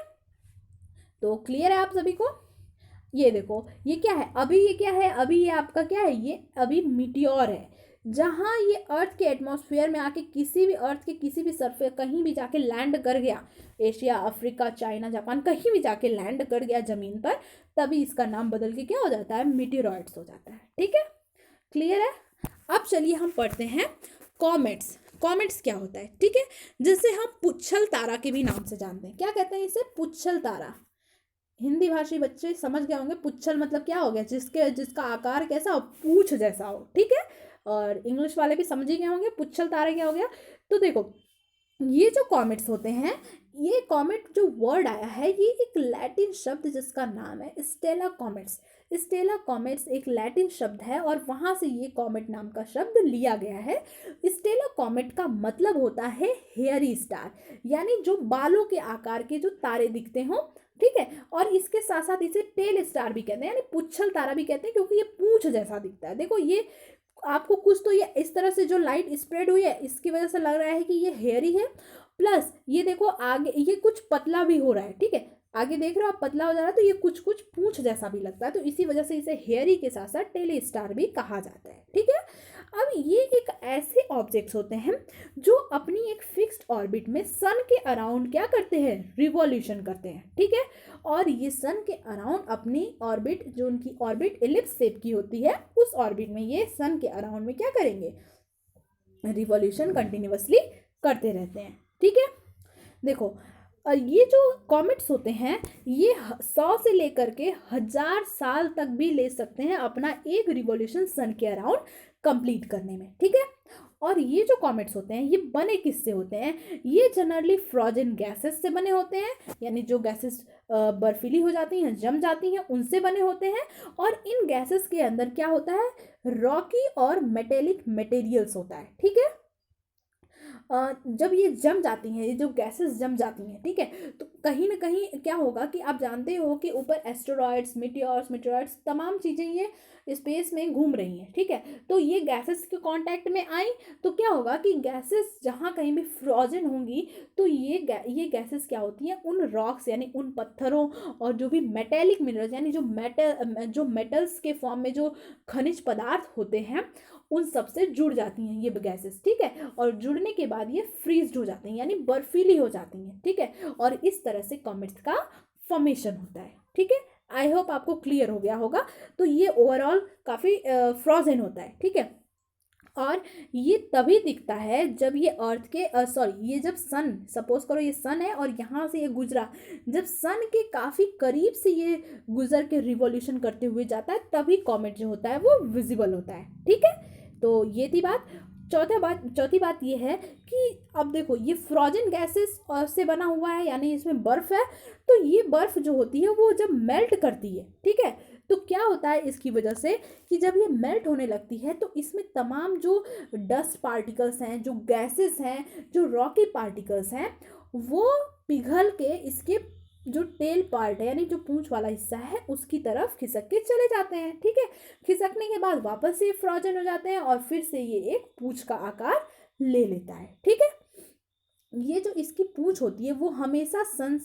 तो क्लियर है आप सभी को। ये देखो, ये क्या है, अभी ये क्या है, अभी ये आपका क्या है, ये अभी मीटियोर है, जहाँ ये अर्थ के एटमॉस्फेयर में आके अर्थ के किसी भी सरफेस कहीं भी जाके लैंड कर गया, एशिया, अफ्रीका, चाइना, जापान, कहीं भी जाके लैंड कर गया ज़मीन पर, तभी इसका नाम बदल के क्या हो जाता है, मीटियोरॉइड्स हो जाता है। ठीक है, क्लियर है। अब चलिए हम पढ़ते हैं कॉमेट्स। कॉमेट्स क्या होता है, ठीक है, जिसे हम पुच्छल तारा के भी नाम से जानते हैं। क्या कहते हैं इसे, पुच्छल तारा। हिंदी भाषी बच्चे समझ गए होंगे, पुच्छल मतलब क्या हो गया, जिसका आकार कैसा हो, पूछ जैसा हो। ठीक है, और इंग्लिश वाले भी समझ ही गए होंगे पुच्छल तारा क्या हो गया। तो देखो, ये जो कॉमेट्स होते हैं, ये कॉमेट जो वर्ड आया है, ये एक लैटिन शब्द जिसका नाम है स्टेला कॉमेट्स। स्टेला कॉमेट्स एक लैटिन शब्द है और वहाँ से ये कॉमेट नाम का शब्द लिया गया है। स्टेला कॉमेट का मतलब होता है हेयरी स्टार, यानी जो बालों के आकार के जो तारे दिखते हों। ठीक है, और इसके साथ साथ इसे टेल स्टार भी कहते हैं, यानी पुच्छल तारा भी कहते हैं, क्योंकि ये पूंछ जैसा दिखता है। देखो, ये आपको कुछ तो ये इस तरह से जो लाइट स्प्रेड हुई है इसकी वजह से लग रहा है कि ये हेयरी है, प्लस ये देखो आगे ये कुछ पतला भी हो रहा है। ठीक है, आगे देख रहे हो आप, पतला हो जा रहा है, तो ये कुछ कुछ पूंछ जैसा भी लगता है, तो इसी वजह से इसे हेयरी के साथ साथ टेली स्टार भी कहा जाता है। ठीक है, अब ये एक ऐसे ऑब्जेक्ट्स होते हैं जो अपनी एक फिक्स्ड ऑर्बिट में सन के अराउंड क्या करते हैं, रिवॉल्यूशन करते हैं। ठीक है, और ये सन के अराउंड अपनी ऑर्बिट, जो उनकी ऑर्बिट एलिप्स शेप की होती है, उस ऑर्बिट में ये सन के अराउंड में क्या करेंगे, रिवॉल्यूशन कंटिन्यूअसली करते रहते हैं। ठीक है, देखो, ये जो कॉमेट्स होते हैं ये 100 से लेकर के 1000 साल तक भी ले सकते हैं अपना एक रिवॉल्यूशन सन के अराउंड कंप्लीट करने में। ठीक है, और ये जो कॉमेट्स होते हैं ये बने किससे होते हैं, ये जनरली फ्रोजन गैसेस से बने होते हैं, यानी जो गैसेस बर्फीली हो जाती हैं, जम जाती हैं, उनसे बने होते हैं। और इन गैसेस के अंदर क्या होता है, रॉकी और मेटेलिक मटेरियल्स होता है। ठीक है, जब ये जम जाती हैं, ये जो गैसेस जम जाती हैं, ठीक है, तो कहीं ना कहीं क्या होगा कि आप जानते हो कि ऊपर एस्टेरॉयड्स, मीटियोर्स तमाम चीज़ें ये स्पेस में घूम रही हैं, ठीक है। तो ये गैसेस के कांटेक्ट में आई तो क्या होगा कि गैसेस जहाँ कहीं भी फ्रोजन होंगी तो ये गैसेस क्या होती हैं, उन रॉक्स यानी उन पत्थरों और जो भी मेटेलिक मिनरल्स यानी जो मेटल्स के फॉर्म में जो खनिज पदार्थ होते हैं उन सब से जुड़ जाती हैं ये गैसेस, ठीक है। और जुड़ने के बाद ये फ्रीज्ड हो जाती हैं यानी बर्फीली हो जाती हैं, ठीक है। और इस तरह से कॉमेट्स का फॉर्मेशन होता है, ठीक है। आई होप आपको क्लियर हो गया होगा। तो ये ओवरऑल काफ़ी फ्रोजन होता है, ठीक है। और ये तभी दिखता है जब ये अर्थ के ये जब सन, सपोज करो ये सन है और यहाँ से ये गुजरा, जब सन के काफ़ी करीब से ये गुजर के रिवॉल्यूशन करते हुए जाता है तभी कॉमेट जो होता है वो विजिबल होता है, ठीक है। तो ये थी बात। चौथी बात ये है कि अब देखो ये फ्रोजन गैसेस से बना हुआ है यानी इसमें बर्फ है, तो ये बर्फ जो होती है वो जब मेल्ट करती है, ठीक है, तो क्या होता है इसकी वजह से कि जब ये मेल्ट होने लगती है तो इसमें तमाम जो डस्ट पार्टिकल्स हैं, जो गैसेस हैं, जो रॉकी पार्टिकल्स हैं, वो पिघल के इसके जो टेल पार्ट है यानी जो पूंछ वाला हिस्सा है उसकी तरफ खिसक के चले जाते हैं, ठीक है। खिसकने के बाद वापस से फ्रोजन हो जाते हैं और फिर से ये एक पूंछ का आकार ले लेता है, ठीक है। ये जो इसकी पूंछ होती है वो हमेशा सन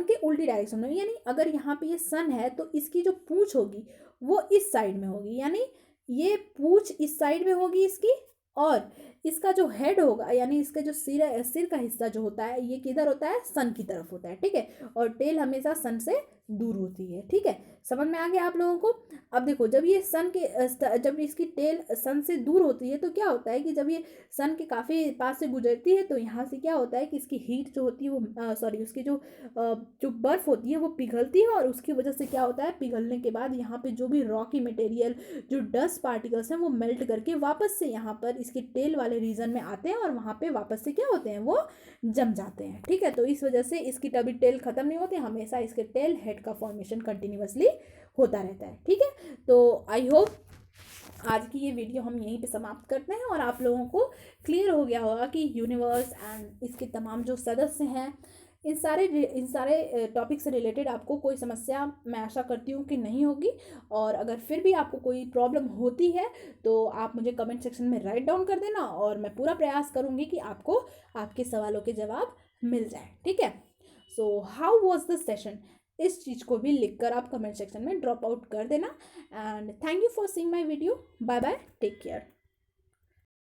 के उल्टी डायरेक्शन में, यानी अगर यहाँ पे ये सन है तो इसकी जो पूंछ होगी वो इस साइड में होगी, यानी ये पूंछ इस साइड में होगी इसकी, और इसका जो हेड होगा यानी इसका जो सिर का हिस्सा जो होता है ये किधर होता है, सन की तरफ होता है, ठीक है। और टेल हमेशा सन से दूर होती है, ठीक है। समझ में आ गया आप लोगों को। अब देखो जब ये जब इसकी टेल सन से दूर होती है तो क्या होता है कि जब ये सन के काफ़ी पास से गुजरती है तो यहाँ से क्या होता है कि इसकी हीट जो होती है वो उसकी जो बर्फ़ होती है वो पिघलती है, और उसकी वजह से क्या होता है, पिघलने के बाद यहाँ पे जो भी रॉकी मटेरियल, जो डस्ट पार्टिकल्स हैं वो मेल्ट करके वापस से यहाँ पर इसके टेल वाले रीजन में आते हैं और वहाँ पे वापस से क्या होते हैं, वो जम जाते हैं, ठीक है। तो इस वजह से इसकी तभी टेल खत्म नहीं होती, हमेशा इसके टेल हेड का फॉर्मेशन कंटिन्यूअसली होता रहता है, ठीक है। तो आई होप आज की ये वीडियो हम यहीं पे समाप्त करते हैं और आप लोगों को क्लियर हो गया होगा कि यूनिवर्स एंड इसके तमाम जो सदस्य हैं, इन सारे टॉपिक से रिलेटेड आपको कोई समस्या मैं आशा करती हूँ कि नहीं होगी। और अगर फिर भी आपको कोई प्रॉब्लम होती है तो आप मुझे कमेंट सेक्शन में राइट डाउन कर देना और मैं पूरा प्रयास करूँगी कि आपको आपके सवालों के जवाब मिल जाए, ठीक है। So how was the session, इस चीज़ को भी लिखकर आप कमेंट सेक्शन में ड्रॉप आउट कर देना। And thank you for seeing my video. Bye bye, take care.